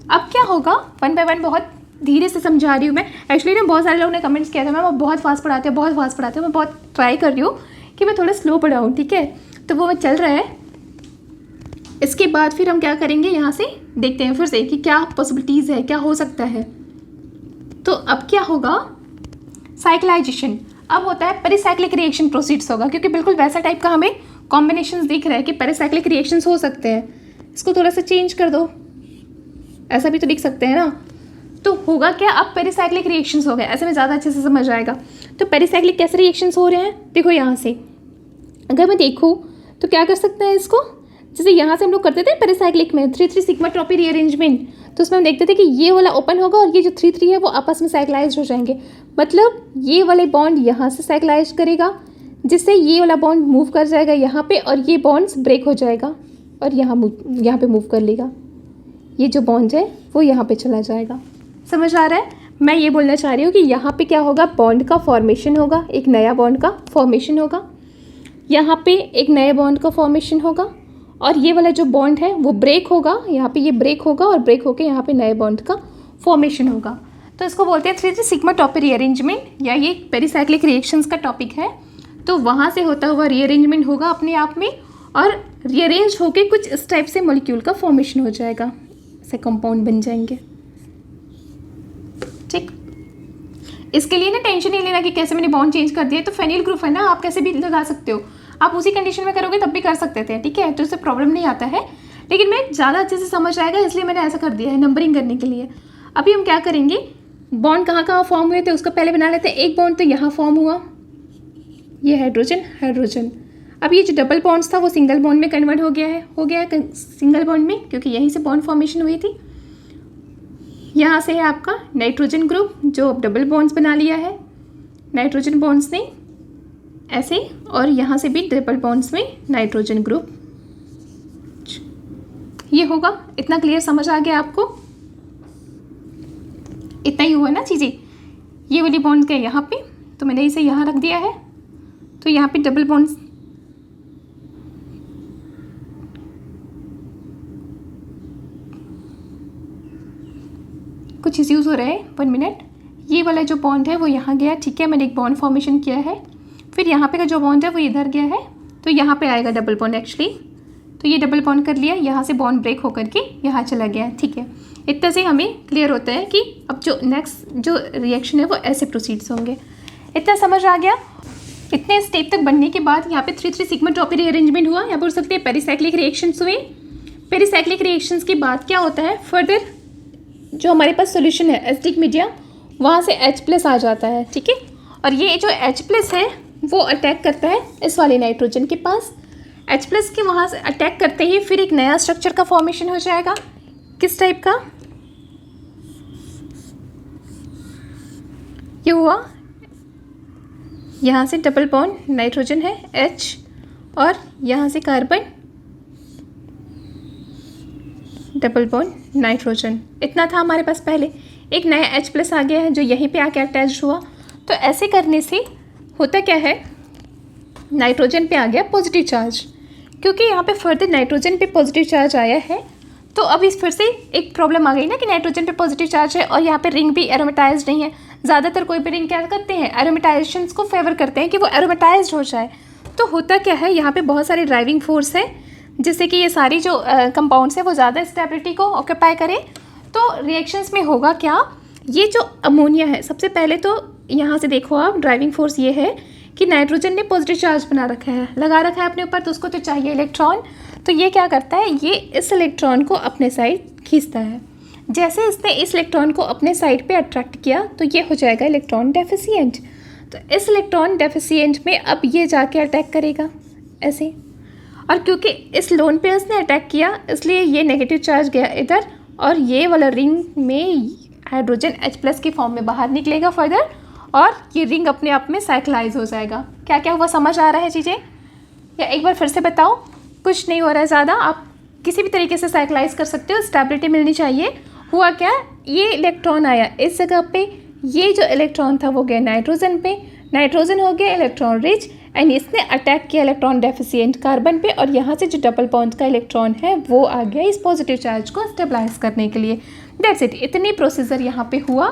अब क्या होगा, 1 बाय 1 बहुत धीरे से समझा रही हूँ मैं। एक्चुअली ना बहुत सारे लोगों ने कमेंट्स किया था मैम बहुत फास्ट पढ़ाते हैं, बहुत फास्ट पढ़ाते हैं। मैं बहुत ट्राई कर रही हूँ कि मैं थोड़ा स्लो पढ़ाऊँ, ठीक है। तो वो चल रहा है। इसके बाद फिर हम क्या करेंगे, यहाँ से देखते हैं फिर से कि क्या पॉसिबिलिटीज़ है, क्या हो सकता है। तो अब क्या होगा, साइक्लाइजेशन। अब होता है पेरिसाइक्लिक रिएक्शन प्रोसीड्स होगा, क्योंकि बिल्कुल वैसा टाइप का हमें कॉम्बिनेशंस दिख रहा है कि पेरिसाइक्लिक रिएक्शंस हो सकते हैं। इसको थोड़ा सा चेंज कर दो, ऐसा भी तो लिख सकते हैं ना। तो होगा क्या, अब पेरिसाइक्लिक रिएक्शंस हो गए, ऐसे में ज़्यादा अच्छे से समझ आएगा। तो पेरिसाइक्लिक कैसे रिएक्शंस हो रहे हैं, देखो यहाँ से अगर मैं देखूँ तो क्या कर सकते हैं इसको, जैसे यहाँ से हम लोग करते थे पेरिसाइक्लिक में 3-3 सिग्मा ट्रॉपी रीअरेंजमेंट, तो उसमें हम देखते थे कि ये वाला ओपन होगा और ये जो 3-3 है वो आपस में साइक्लाइज हो जाएंगे। मतलब ये वाले बॉन्ड यहाँ से साइक्लाइज करेगा, जिससे ये वाला बॉन्ड मूव कर जाएगा यहाँ पे, और ये बॉन्ड्स ब्रेक हो जाएगा और यहाँ पे मूव कर लेगा। ये जो बॉन्ड है वो यहाँ पे चला जाएगा। समझ आ रहा है, मैं ये बोलना चाह रही हूँ कि यहाँ पे क्या होगा, बॉन्ड का फॉर्मेशन होगा, एक नया बॉन्ड का फॉर्मेशन होगा। यहाँ पे एक नए बॉन्ड का फॉर्मेशन होगा और ये वाला जो बॉन्ड है वो ब्रेक होगा, यहाँ पे ये ब्रेक होगा और ब्रेक होकर यहाँ पे नए बॉन्ड का फॉर्मेशन होगा। तो इसको बोलते हैं 3 सिग्मा टॉप रीअरेंजमेंट, या ये पेरिसाइक्लिक रिएक्शंस का टॉपिक है। तो वहाँ से होता हुआ रीअरेंजमेंट होगा अपने आप में, और रीअरेंज होके कुछ इस टाइप से मॉलिक्यूल का फॉर्मेशन हो जाएगा, ऐसे कंपाउंड बन जाएंगे। ठीक, इसके लिए ना टेंशन नहीं लेना कि कैसे मैंने बॉन्ड चेंज कर दिया। तो फेनिल ग्रुप है ना, आप कैसे भी लगा सकते हो, आप उसी कंडीशन में करोगे तब भी कर सकते थे। ठीक है, तो इससे प्रॉब्लम नहीं आता है, लेकिन मैं ज़्यादा अच्छे से समझ आएगा इसलिए मैंने ऐसा कर दिया है नंबरिंग करने के लिए। अभी हम क्या करेंगे, बॉन्ड कहाँ कहाँ फॉर्म हुए थे उसका पहले बना लेते हैं। एक बॉन्ड तो यहाँ फॉर्म हुआ, ये हाइड्रोजन हाइड्रोजन। अब ये जो डबल बॉन्ड्स था वो सिंगल बॉन्ड में कन्वर्ट हो गया है सिंगल बॉन्ड में, क्योंकि यहीं से बॉन्ड फॉर्मेशन हुई थी। यहाँ से है आपका नाइट्रोजन ग्रुप जो अब डबल बॉन्ड्स बना लिया है नाइट्रोजन बॉन्ड्स ने ऐसे, और यहाँ से भी डबल बॉन्ड्स में नाइट्रोजन ग्रुप ये होगा। इतना क्लियर समझ आ गया आपको? इतना ही हुआ ना चीज़ें। ये वाली बॉन्ड क्या यहाँ पे, तो मैंने इसे यहाँ रख दिया है, तो यहाँ पे डबल बॉन्ड्स कुछ इश्यूज़ हो रहे हैं, 1 मिनट। ये वाला जो बॉन्ड है वो यहाँ गया, ठीक है, मैंने एक बॉन्ड फॉर्मेशन किया है। फिर यहाँ पे का जो बॉन्ड है वो इधर गया है, तो यहाँ पे आएगा डबल बॉन्ड एक्चुअली। तो ये डबल बॉन्ड कर लिया, यहाँ से बॉन्ड ब्रेक होकर के यहाँ चला गया। ठीक है, इतना से हमें क्लियर होता है कि अब जो नेक्स्ट जो रिएक्शन है वो ऐसे प्रोसीड्स होंगे। इतना समझ आ गया? इतने स्टेप तक बनने के बाद यहाँ पे 3 सिग्मा टॉपी रीअरेंजमेंट हुआ, या बोल सकते हैं पेरिसाइक्लिक रिएक्शंस हुए। पेरिसाइक्लिक रिएक्शंस के बाद क्या होता है, फर्दर जो हमारे पास सोल्यूशन है एसिडिक मीडियम, वहाँ से H+ आ जाता है। ठीक है, और ये जो H+ है वो अटैक करता है इस वाले नाइट्रोजन के पास। H+ के वहाँ से अटैक करते ही फिर एक नया स्ट्रक्चर का फॉर्मेशन हो जाएगा। किस टाइप का? ये हुआ, यहाँ से डबल बॉन्ड नाइट्रोजन है H, और यहाँ से कार्बन डबल बॉन्ड नाइट्रोजन। इतना था हमारे पास पहले। एक नया H+ आ गया है जो यहीं पे आके अटैच हुआ। तो ऐसे करने से होता क्या है, नाइट्रोजन पे आ गया पॉजिटिव चार्ज, क्योंकि यहाँ पे फर्दर नाइट्रोजन पे पॉजिटिव चार्ज आया है। तो अब इस फिर से एक प्रॉब्लम आ गई ना कि नाइट्रोजन पे पॉजिटिव चार्ज है और यहाँ पे रिंग भी एरोमेटाइज्ड नहीं है। ज़्यादातर कोई भी रिंग क्या करते हैं, एरोमेटाइजेशंस को फेवर करते हैं कि वो एरोमेटाइज्ड हो जाए। तो होता क्या है, यहाँ पे बहुत सारे ड्राइविंग फोर्स है जिससे कि ये सारी जो कंपाउंड्स है वो ज़्यादा स्टेबिलिटी को ऑक्यूपाई करें। तो रिएक्शंस में होगा क्या, ये जो अमोनिया है, सबसे पहले तो यहाँ से देखो आप, ड्राइविंग फोर्स ये है कि नाइट्रोजन ने पॉजिटिव चार्ज बना रखा है, लगा रखा है अपने ऊपर, तो उसको तो चाहिए इलेक्ट्रॉन। तो ये क्या करता है, ये इस इलेक्ट्रॉन को अपने साइड खींचता है। जैसे इसने इस इलेक्ट्रॉन को अपने साइड पे अट्रैक्ट किया तो ये हो जाएगा इलेक्ट्रॉन डेफिशिएंट। तो इस इलेक्ट्रॉन डेफिशिएंट में अब ये जाके अटैक करेगा ऐसे, और क्योंकि इस लोन पेयर ने अटैक किया इसलिए ये नेगेटिव चार्ज गया इधर, और ये वाला रिंग में हाइड्रोजन H+ की फॉर्म में बाहर निकलेगा फर्दर, और ये रिंग अपने आप में साइक्लाइज हो जाएगा। क्या क्या हुआ, समझ आ रहा है चीज़ें, या एक बार फिर से बताओ? कुछ नहीं हो रहा है ज़्यादा, आप किसी भी तरीके से साइक्लाइज कर सकते हो, स्टेबिलिटी मिलनी चाहिए। हुआ क्या, ये इलेक्ट्रॉन आया इस जगह पे, ये जो इलेक्ट्रॉन था वो गया नाइट्रोजन पे, नाइट्रोजन हो गया इलेक्ट्रॉन रिच, एंड इसने अटैक किया इलेक्ट्रॉन डेफिशिएंट कार्बन पे, और यहाँ से जो डबल बॉन्ड का इलेक्ट्रॉन है वो आ गया इस पॉजिटिव चार्ज को स्टेबलाइज करने के लिए। दैट्स इट, इतनी प्रोसीजर यहाँ पे हुआ।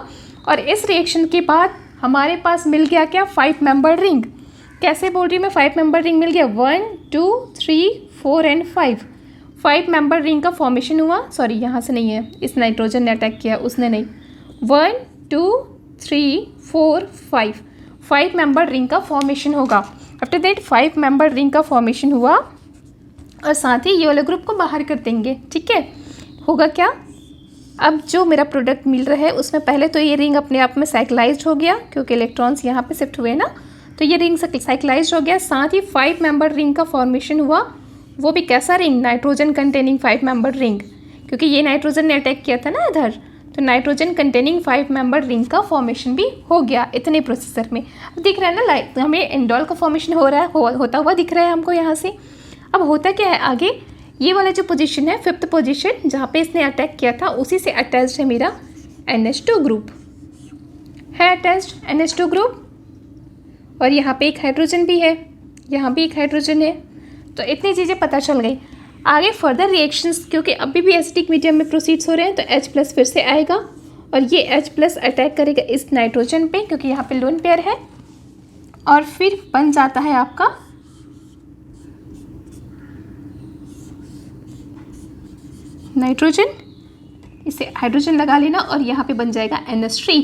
और इस रिएक्शन के बाद हमारे पास मिल गया क्या, 5 मेंबर रिंग। कैसे बोल रही हूँ मैं, 5 मेंबर रिंग मिल गया, 1 2 3 4 एंड 5 मेंबर रिंग का फॉर्मेशन हुआ। सॉरी, यहाँ से नहीं है, इस नाइट्रोजन ने अटैक किया, उसने नहीं। 1 2 3 4 5 मेंबर रिंग का फॉर्मेशन होगा। आफ्टर दैट 5 मेंबर रिंग का फॉर्मेशन हुआ, और साथ ही ये वाले ग्रुप को बाहर कर देंगे। ठीक है, होगा क्या, अब जो मेरा प्रोडक्ट मिल रहा है उसमें पहले तो ये रिंग अपने आप में साइक्लाइज्ड हो गया, क्योंकि इलेक्ट्रॉन्स यहाँ पे शिफ्ट हुए ना, तो ये रिंग साइक्लाइज्ड हो गया। साथ ही 5 मेंबर रिंग का फॉर्मेशन हुआ, वो भी कैसा ring, nitrogen containing 5 member ring, क्योंकि ये नाइट्रोजन ने अटैक किया था ना इधर, तो नाइट्रोजन कंटेनिंग 5 मेंबर रिंग का फॉर्मेशन भी हो गया इतने प्रोसेसर में। अब दिख रहा है ना, लाइक हमें इंडोल का फॉर्मेशन हो रहा है, होता हुआ दिख रहा है हमको यहाँ से। अब होता क्या है आगे, ये वाला जो पोजीशन है 5th पोजीशन जहाँ पे इसने अटैक किया था, उसी से अटैच्ड है मेरा NH2 ग्रुप, है अटैच्ड NH2 ग्रुप, और यहाँ पे एक हाइड्रोजन भी है, यहाँ भी एक हाइड्रोजन है। तो इतनी चीज़ें पता चल गई। आगे फर्दर रिएक्शंस क्योंकि अभी भी एसिडिक मीडियम में प्रोसीड्स हो रहे हैं, तो H+ फिर से आएगा और ये H+ अटैक करेगा इस नाइट्रोजन पे क्योंकि यहाँ पे लोन पेयर है, और फिर बन जाता है आपका नाइट्रोजन। इसे हाइड्रोजन लगा लेना और यहाँ पे बन जाएगा NH3।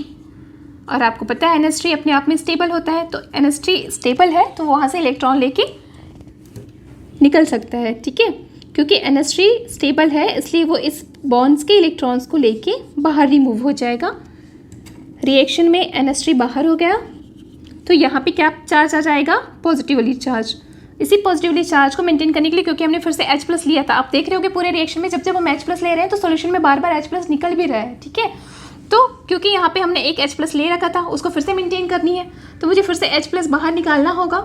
और आपको पता है NH3 अपने आप में स्टेबल होता है, तो NH3 स्टेबल है तो वहाँ से इलेक्ट्रॉन लेके निकल सकता है, ठीक है। क्योंकि NH3 स्टेबल है इसलिए वो इस बॉन्ड्स के इलेक्ट्रॉन्स को लेके बाहर रिमूव हो जाएगा। रिएक्शन में NH3 बाहर हो गया तो यहाँ पे क्या चार्ज आ जाएगा, पॉजिटिवली चार्ज। इसी पॉजिटिवली चार्ज को मेंटेन करने के लिए, क्योंकि हमने फिर से H+ लिया था, आप देख रहे होगे पूरे रिएक्शन में जब जब हम H+ ले रहे हैं तो सॉल्यूशन में बार बार H+ निकल भी रहा है, ठीक है। तो क्योंकि यहाँ पे हमने एक H+ ले रखा था, उसको फिर से मेंटेन करनी है तो मुझे फिर से H+ बाहर निकालना होगा।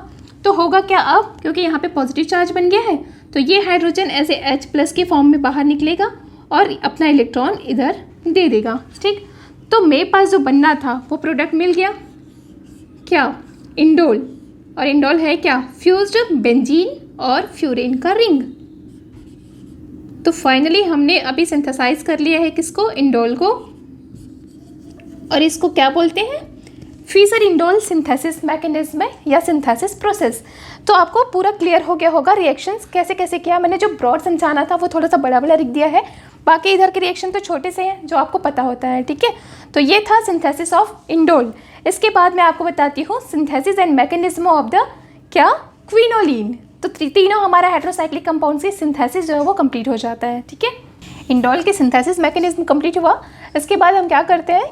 तो होगा क्या अब, क्योंकि यहाँ पे पॉजिटिव चार्ज बन गया है तो ये हाइड्रोजन ऐसे H+ के फॉर्म में बाहर निकलेगा और अपना इलेक्ट्रॉन इधर दे देगा, ठीक। तो मेरे पास जो बनना था वो प्रोडक्ट मिल गया, क्या, इंडोल। और इंडोल है क्या, फ्यूज्ड बेंजीन और फ्यूरेन का रिंग। तो फाइनली हमने अभी सिंथेसाइज कर लिया है किसको, इंडोल को, और इसको क्या बोलते हैं, फीसर इंडोल सिंथेसिस मैकेनिज्म या सिंथेसिस प्रोसेस। तो आपको पूरा क्लियर हो गया होगा रिएक्शंस कैसे कैसे किया। मैंने जो ब्रॉड समझाना था वो थोड़ा सा बड़ा बड़ा लिख दिया है, बाकी इधर के रिएक्शन तो छोटे से हैं जो आपको पता होता है, ठीक है। तो ये था सिंथेसिस ऑफ इंडोल। इसके बाद मैं आपको बताती हूँ synthesis and mechanism of the क्या, क्विनोलिन। तो तीनों हमारा हेट्रोसाइक्लिक कंपाउंड से सिंथेसिस जो है वो कंप्लीट हो जाता है, ठीक है। इंडोल के सिंथेसिस मैकेनिज्म कंप्लीट हुआ, इसके बाद हम क्या करते हैं,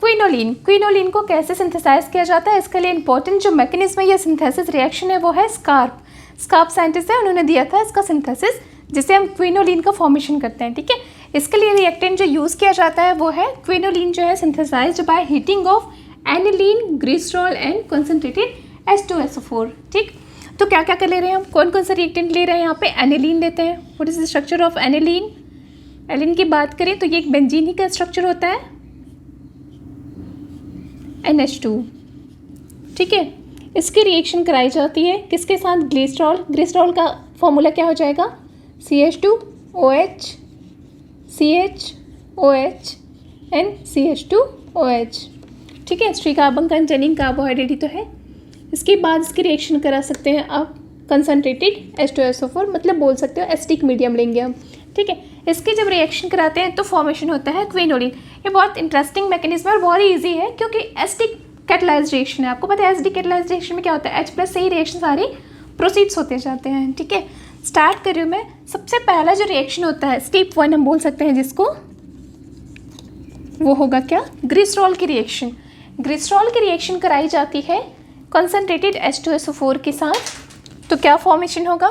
क्विनोलिन। क्विनोलिन को कैसे सिंथेसाइज किया जाता है, इसके लिए इंपॉर्टेंट जो मैकेनिज्म है या सिंथेसिस रिएक्शन है वो है स्कार्प। स्कार्प साइंटिस्ट है, उन्होंने दिया था इसका सिंथेसिस जिससे हम क्विनोलिन का फॉर्मेशन करते हैं, ठीक है। इसके लिए रिएक्टेंट जो यूज़ किया जाता है वो है क्विनोलिन जो है synthesized by heating of aniline, glycerol and concentrated H2SO4, ठीक। तो क्या क्या कर ले रहे हैं हम, कौन कौन सा रिएक्टेंट ले रहे हैं, यहाँ पे एनिलीन लेते हैं। What is the structure of aniline, एलिन की बात करें तो ये एक बेंजीन ही का स्ट्रक्चर होता है, NH2, ठीक है। इसकी रिएक्शन कराई जाती है किसके साथ, ग्लिसरॉल। ग्लिसरॉल का फॉर्मूला क्या हो जाएगा, CH2OH, CHOH एंड CH2OH, ठीक है। 3 कार्बन कंटेनिंग कार्बोहाइड्रेट ही तो है। इसके बाद इसकी रिएक्शन करा सकते हैं आप कंसनट्रेटेड H2SO4, मतलब बोल सकते हो एसिडिक मीडियम लेंगे हम, ठीक है। इसके जब रिएक्शन कराते हैं तो फॉर्मेशन होता है क्विनोलिन। ये बहुत इंटरेस्टिंग मैकेनिज्म है और बहुत ही ईजी है क्योंकि एसिडिक कैटालाइज्ड रिएक्शन है। आपको पता है एसिडिक कैटालाइज्ड रिएक्शन में क्या होता है, H+ से ही रिएक्शन सारे प्रोसीड्स होते जाते हैं, ठीक है। स्टार्ट कर रही हूँ मैं। सबसे पहला जो रिएक्शन होता है स्टेप 1 हम बोल सकते हैं जिसको, वो होगा क्या, ग्लिसरॉल की रिएक्शन। ग्लिसरॉल की रिएक्शन कराई जाती है कंसनट्रेटेड H2SO4 के साथ। तो क्या फॉर्मेशन होगा,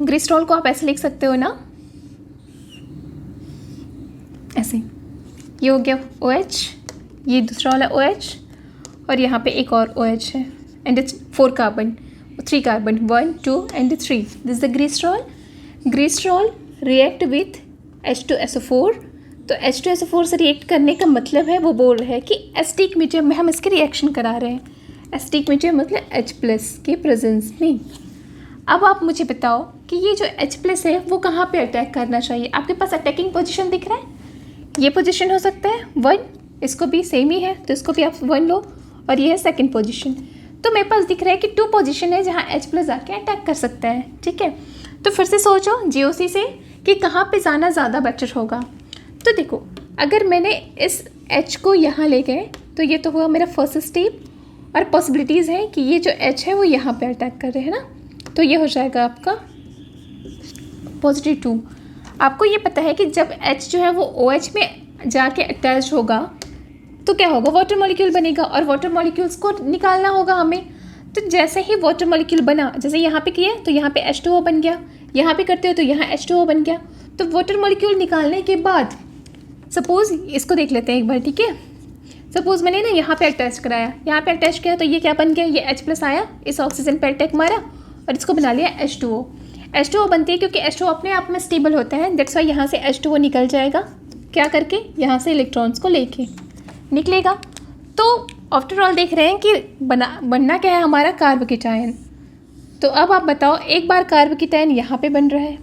ग्लिसरॉल को आप ऐसे लिख सकते हो ना, ऐसे, ये हो गया OH, ये दूसरा वाला OH और यहाँ पे एक और OH है and it's 4 carbon, 3 carbon, 1 2 and 3, this is the glycerol. Glycerol react with H2SO4। तो H2SO4 से रिएक्ट करने का मतलब है, वो बोल रहे हैं कि एसिडिक मीडियम में हम इसके रिएक्शन करा रहे हैं। एसिडिक मीडियम मतलब H+ के प्रेजेंस में। अब आप मुझे बताओ कि ये जो H+ है वो कहाँ पे अटैक करना चाहिए। आपके पास अटैकिंग पोजीशन दिख रहा है, ये पोजीशन हो सकता है 1, इसको भी सेम ही है तो इसको भी आप 1 लो, और ये है सेकंड पोजीशन। तो मेरे पास दिख रहा है कि 2 पोजीशन है जहाँ H+ आके अटैक कर सकता है, ठीक है। तो फिर से सोचो GOC से कि कहाँ पे जाना ज़्यादा बेटर होगा। तो देखो, अगर मैंने इस H को यहाँ ले गए तो ये तो हुआ मेरा फर्स्ट स्टेप, और पॉसिबिलिटीज़ है कि ये जो H है वो यहाँ पे अटैक कर रहे हैं ना, तो ये हो जाएगा आपका +2। आपको ये पता है कि जब H जो है वो OH में जाके अटैच होगा तो क्या होगा, वाटर मॉलिक्यूल बनेगा और वाटर मॉलिक्यूल्स को निकालना होगा हमें। तो जैसे ही वाटर मॉलिक्यूल बना, जैसे यहाँ पे किए तो यहाँ पे H2O बन गया, यहाँ पे करते हो तो यहाँ H2O बन गया। तो वाटर मॉलिक्यूल निकालने के बाद सपोज़ इसको देख लेते हैं एक बार, ठीक है। सपोज़ मैंने ना यहाँ पे अटैच कराया, यहाँ पे अटैच किया तो ये क्या बन गया, ये H+ आया, इस ऑक्सीजन पे अटैक मारा और इसको बना लिया H2O। H2O बनती है क्योंकि H2O अपने आप में स्टेबल होता है, दैट्स वाई यहाँ से H2O निकल जाएगा, क्या करके, यहाँ से इलेक्ट्रॉन्स को लेके निकलेगा। तो आफ्टर ऑल देख रहे हैं कि बनना क्या है हमारा, कार्बोकेटायन। तो अब आप बताओ, एक बार कार्बोकेटायन यहाँ पे बन रहा है,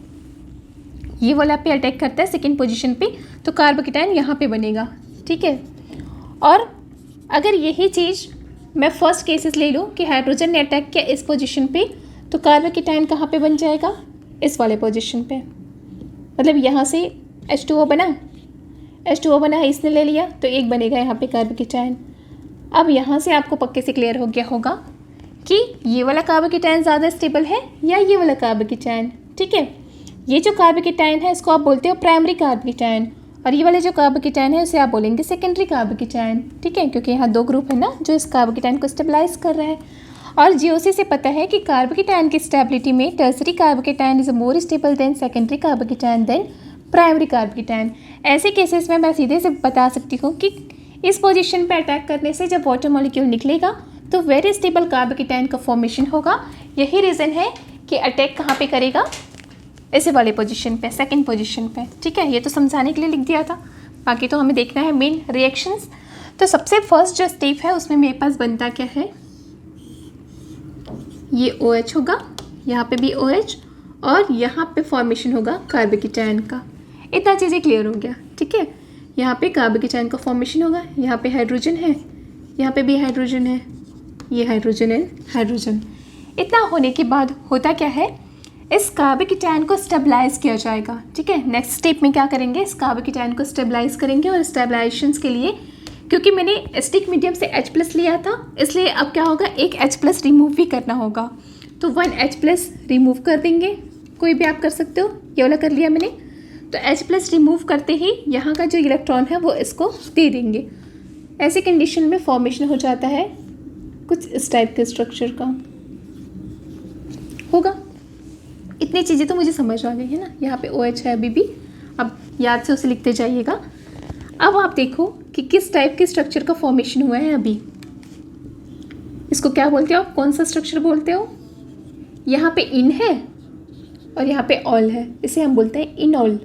ये वाला पे अटैक करता है सेकेंड पोजीशन पे, तो कार्बोकेटायन यहाँ पे बनेगा, ठीक है। और अगर यही चीज़ मैं फर्स्ट केसेस ले लूँ कि हाइड्रोजन ने अटैक किया इस पोजीशन पे, तो कार्बोकेटायन कहाँ पे बन जाएगा, इस वाले पोजीशन पे। मतलब यहाँ से H2O बना, H2O बना है, इसने ले लिया, तो एक बनेगा यहाँ पे कार्बोकेटायन। अब यहाँ से आपको पक्के से क्लियर हो गया होगा कि ये वाला कार्बोकेटायन ज़्यादा स्टेबल है या ये वाला कार्बोकेटायन, ठीक है। ये जो कार्बोकेटायन है इसको आप बोलते हो प्राइमरी कार्बोकेटायन, और ये वाले जो कार्बोकेटायन है उसे आप बोलेंगे सेकेंडरी कार्बोकेटायन, ठीक है, क्योंकि यहाँ दो ग्रुप है ना जो इस कार्बोकेटायन को स्टेबलाइज कर रहा है। और जीओसी से पता है कि कार्बोकेटायन की स्टेबिलिटी में tertiary carbocation is more stable than secondary carbocation than primary carbocation. ऐसे केसेस में मैं सीधे से बता सकती हूँ कि इस पोजीशन पे अटैक करने से जब वाटर मॉलिक्यूल निकलेगा तो वेरी स्टेबल कार्बोकेटायन का फॉर्मेशन होगा। यही रीज़न है कि अटैक कहाँ पे करेगा, ऐसे वाले पोजीशन पे, सेकंड पोजीशन पे, ठीक है। ये तो समझाने के लिए लिख दिया था, बाकी तो हमें देखना है मेन रिएक्शंस। तो सबसे फर्स्ट जो स्टेप है उसमें मेरे पास बनता क्या है, ये OH होगा, यहाँ पे भी OH, और यहाँ पे फॉर्मेशन होगा कार्बोकेटायन का। इतना चीज़ें क्लियर हो गया, ठीक है। यहाँ पे कार्बोकेटायन का फॉर्मेशन होगा, यहाँ पे हाइड्रोजन है, यहाँ पे भी हाइड्रोजन है, ये हाइड्रोजन एंड हाइड्रोजन। इतना होने के बाद होता क्या है, इस कार्बोकेटायन को स्टेबलाइज किया जाएगा, ठीक है। नेक्स्ट स्टेप में क्या करेंगे, इस कार्बोकेटायन को स्टेबलाइज करेंगे, और स्टेबलाइजेशन के लिए क्योंकि मैंने एसिडिक मीडियम से H+ लिया था, इसलिए अब क्या होगा, एक H+ रिमूव भी करना होगा। तो 1 H+ रिमूव कर देंगे, कोई भी आप कर सकते हो, ये वाला कर लिया मैंने। तो H+ रिमूव करते ही यहाँ का जो इलेक्ट्रॉन है वो इसको दे देंगे। ऐसे कंडीशन में फॉर्मेशन हो जाता है कुछ इस टाइप के स्ट्रक्चर का होगा। इतनी चीज़ें तो मुझे समझ आ गई है ना। यहाँ पे OH है अभी भी, अब याद से उसे लिखते जाइएगा। अब आप देखो कि किस टाइप के स्ट्रक्चर का फॉर्मेशन हुआ है अभी। इसको क्या बोलते हो आप, कौन सा स्ट्रक्चर बोलते हो, यहाँ पे इन है और यहाँ पे ऑल है, इसे हम बोलते हैं इनॉल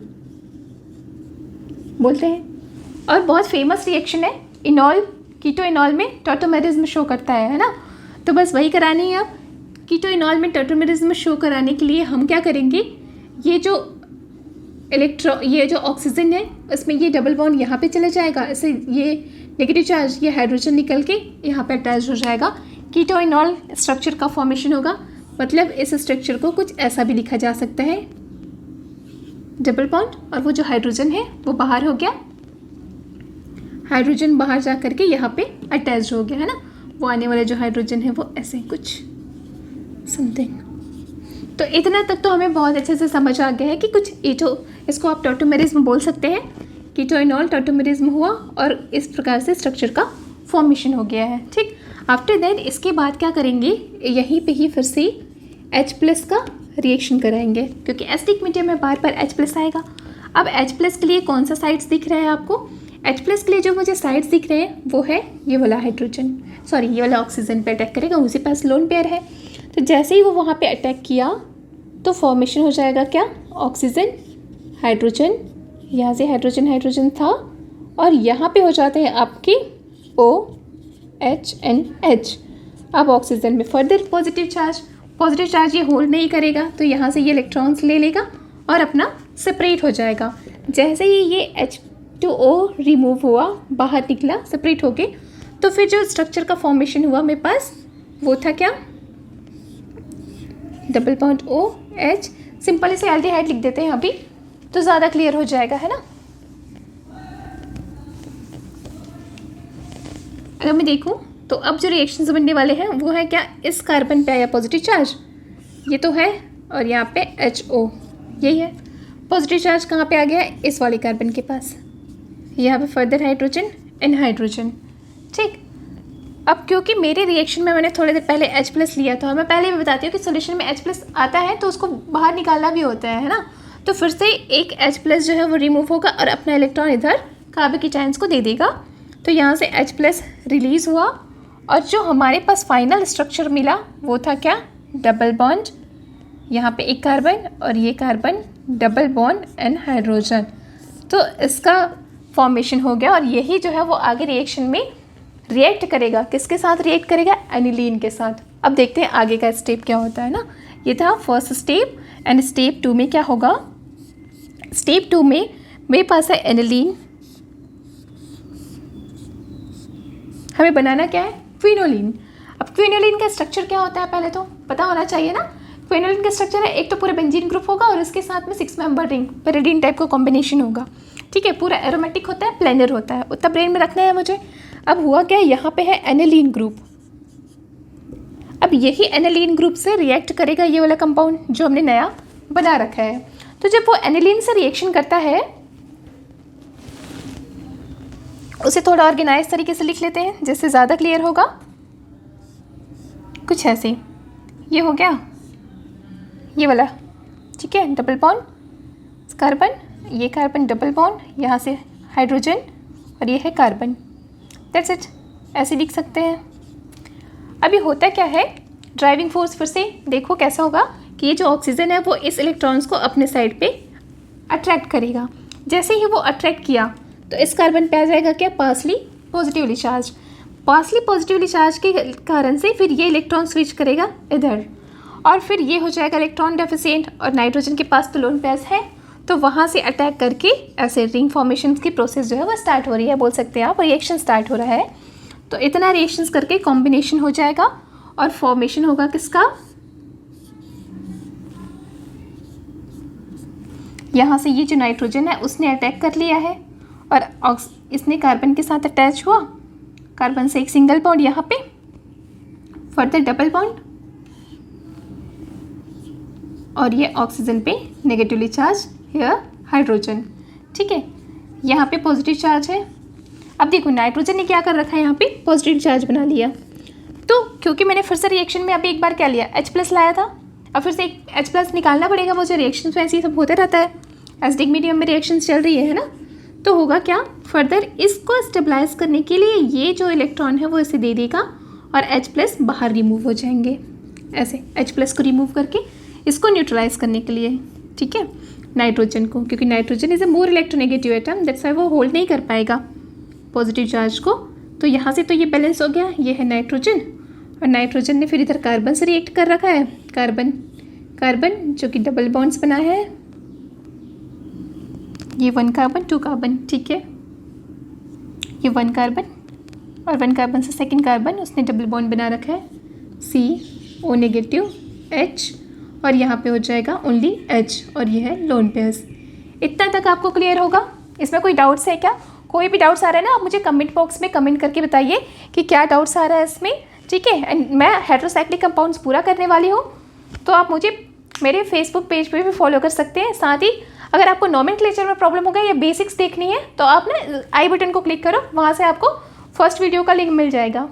बोलते हैं। और बहुत फेमस रिएक्शन है इनॉल, कीटो इनॉल में टॉटोमेरिज्म शो करता है ना। तो बस वही करानी है। अब कीटो इनॉल में टॉटोमेरिज्म शो कराने के लिए हम क्या करेंगे, ये जो ऑक्सीजन है इसमें ये डबल बॉन्ड यहाँ पे चला जाएगा, ऐसे ये नेगेटिव चार्ज, ये हाइड्रोजन निकल के यहाँ पे अटैच हो जाएगा, कीटो इनॉल स्ट्रक्चर का फॉर्मेशन होगा। मतलब इस स्ट्रक्चर को कुछ ऐसा भी लिखा जा सकता है, डबल बॉन्ड, और वो जो हाइड्रोजन है वो बाहर हो गया, हाइड्रोजन बाहर जा करके यहाँ पे अटैच हो गया है ना। वो आने वाला जो हाइड्रोजन है वो ऐसे कुछ समथिंग। तो इतना तक तो हमें बहुत अच्छे से समझ आ गया है कि कुछ इसको आप टॉटोमेरिज्म बोल सकते हैं। कीटो इनॉल टॉटोमेरिज्म हुआ और इस प्रकार से स्ट्रक्चर का फॉर्मेशन हो गया है, ठीक। आफ्टर दैट इसके बाद क्या करेंगे, यहीं पे ही फिर से H+ का रिएक्शन कराएंगे, क्योंकि एसिडिक मीडियम में बार बार H+ आएगा। अब H+ के लिए कौन सा साइड्स दिख रहा है आपको, H+ के लिए जो मुझे साइड्स दिख रहे हैं वो है ये वाला हाइड्रोजन, सॉरी ये वाला ऑक्सीजन पे अटैक करेगा, उसी पास लोन पेयर है। तो जैसे ही वो वहाँ पे अटैक किया तो फॉर्मेशन हो जाएगा क्या, ऑक्सीजन हाइड्रोजन, यहाँ से हाइड्रोजन हाइड्रोजन था, और यहाँ पे हो जाते हैं आपकी OH and H। अब ऑक्सीजन में फर्दर पॉजिटिव चार्ज ये होल्ड नहीं करेगा, तो यहाँ से ये इलेक्ट्रॉन्स ले लेगा और अपना सेपरेट हो जाएगा। जैसे ही ये H2O रिमूव हुआ, बाहर निकला सेपरेट होके, तो फिर जो स्ट्रक्चर का फॉर्मेशन हुआ मेरे पास वो था क्या, डबल बॉन्ड OH। सिंपल इसे एल्डिहाइड लिख देते हैं अभी, तो ज़्यादा क्लियर हो जाएगा, है ना। अगर मैं देखूं तो अब जो रिएक्शंस बनने वाले हैं वो है क्या, इस कार्बन पे आया पॉजिटिव चार्ज, ये तो है, और यहाँ पे HO, यही है। पॉजिटिव चार्ज कहाँ पे आ गया, इस वाले कार्बन के पास, यहाँ पे फर्दर हाइड्रोजन एंड हाइड्रोजन, ठीक। अब क्योंकि मेरे रिएक्शन में मैंने थोड़ी देर पहले H+ लिया था, और मैं पहले भी बताती हूँ कि सोल्यूशन में H+ आता है तो उसको बाहर निकालना भी होता है ना। तो फिर से एक H+ जो है वो रिमूव होगा और अपना इलेक्ट्रॉन इधर कार्बोकेटायंस को दे देगा। तो यहाँ से H+ रिलीज़ हुआ, और जो हमारे पास फाइनल स्ट्रक्चर मिला वो था क्या, डबल बॉन्ड, यहाँ पे एक कार्बन और ये carbon, double bond and hydrogen. तो इसका फॉर्मेशन हो गया, और यही जो है वो आगे रिएक्शन में रिएक्ट करेगा, किसके साथ रिएक्ट करेगा, एनिलीन के साथ। अब देखते हैं आगे का स्टेप क्या होता है ना। ये था फर्स्ट स्टेप। एंड स्टेप 2 में क्या होगा, स्टेप 2 में मेरे पास है एनिलीन, हमें बनाना क्या है, क्विनोलिन। अब क्विनोलिन का स्ट्रक्चर क्या होता है पहले तो पता होना चाहिए ना। क्विनोलिन का स्ट्रक्चर है, एक तो पूरा बेंजीन ग्रुप होगा और उसके साथ में 6 मेंबर रिंग पेरिडीन टाइप का कॉम्बिनेशन होगा, ठीक है। पूरा एरोमेटिक होता है, प्लेनर होता है, उतना ब्रेन में रखना है मुझे। अब हुआ क्या, यहाँ पे है एनिलीन ग्रुप। अब यही एनिलीन ग्रुप से रिएक्ट करेगा ये वाला कंपाउंड जो हमने नया बना रखा है। तो जब वो एनिलीन से रिएक्शन करता है, उसे थोड़ा ऑर्गेनाइज तरीके से लिख लेते हैं जिससे ज़्यादा क्लियर होगा। कुछ ऐसे, ये हो गया ये वाला, ठीक है, डबल बॉन्ड कार्बन, ये कार्बन डबल बॉन्ड, यहाँ से हाइड्रोजन और ये है कार्बन, दैट्स इट। ऐसे लिख सकते हैं। अभी होता क्या है, ड्राइविंग फोर्स फिर से देखो कैसा होगा कि ये जो ऑक्सीजन है वो इस इलेक्ट्रॉन्स को अपने साइड पे अट्रैक्ट करेगा। जैसे ही वो अट्रैक्ट किया तो इस कार्बन पे आ जाएगा क्या, partially positively charge. Partially positively charge के कारण से फिर ये इलेक्ट्रॉन स्विच करेगा इधर, और फिर ये हो जाएगा इलेक्ट्रॉन डेफिशिएंट, और नाइट्रोजन के पास तो लोन पेयर्स है, तो वहाँ से अटैक करके ऐसे रिंग फॉर्मेशन की प्रोसेस जो है वो स्टार्ट हो रही है, बोल सकते हैं आप, रिएक्शन स्टार्ट हो रहा है। तो इतना रिएक्शंस करके कॉम्बिनेशन हो जाएगा और फॉर्मेशन होगा किसका, यहाँ से ये जो नाइट्रोजन है उसने अटैक कर लिया है और इसने कार्बन के साथ अटैच हुआ, कार्बन से एक सिंगल बॉन्ड यहाँ पे, फर्दर डबल बॉन्ड, और ये ऑक्सीजन पे नेगेटिवली चार्ज हियर हाइड्रोजन, ठीक है। यहाँ पे पॉजिटिव चार्ज है। अब देखो नाइट्रोजन ने क्या कर रखा है, यहाँ पे पॉजिटिव चार्ज बना लिया। तो क्योंकि मैंने फिर से रिएक्शन में अभी एक बार क्या लिया, H+ लाया था, अब फिर से एक H+ निकालना पड़ेगा मुझे। रिएक्शन में ऐसे ही सब होते रहता है, एसिडिक मीडियम में रिएक्शन चल रही है ना। तो होगा क्या, फर्दर इसको स्टेबलाइज करने के लिए ये जो इलेक्ट्रॉन है वो इसे दे देगा और H+ बाहर रिमूव हो जाएंगे, ऐसे H+ को रिमूव करके इसको न्यूट्रलाइज करने के लिए, ठीक है, नाइट्रोजन को, क्योंकि nitrogen is a more electronegative atom, that's why वो होल्ड नहीं कर पाएगा पॉजिटिव चार्ज को। तो यहाँ से तो ये बैलेंस हो गया, ये है नाइट्रोजन, और नाइट्रोजन ने फिर इधर कार्बन से रिएक्ट कर रखा है, कार्बन कार्बन जो कि डबल बॉन्ड्स बना है, ये 1 कार्बन 2 कार्बन, ठीक है, ये 1 कार्बन और 1 कार्बन से सेकंड कार्बन उसने डबल बॉन्ड बना रखा है, CO नेगेटिव H, और यहाँ पे हो जाएगा ओनली H, और ये है लोन पेयर्स। इतना तक आपको क्लियर होगा? इसमें कोई डाउट्स है क्या? कोई भी डाउट्स आ रहा है ना, आप मुझे कमेंट बॉक्स में कमेंट करके बताइए कि क्या डाउट्स आ रहा है इसमें, ठीक है। एंड मैं हेटेरोसाइक्लिक कंपाउंड्स पूरा करने वाली हूँ, तो आप मुझे मेरे फेसबुक पेज पे भी फॉलो कर सकते हैं। साथ ही अगर आपको नोमेनक्लेचर में प्रॉब्लम होगा या बेसिक्स देखनी है तो आप ना आई बटन को क्लिक करो, वहाँ से आपको फर्स्ट वीडियो का लिंक मिल जाएगा।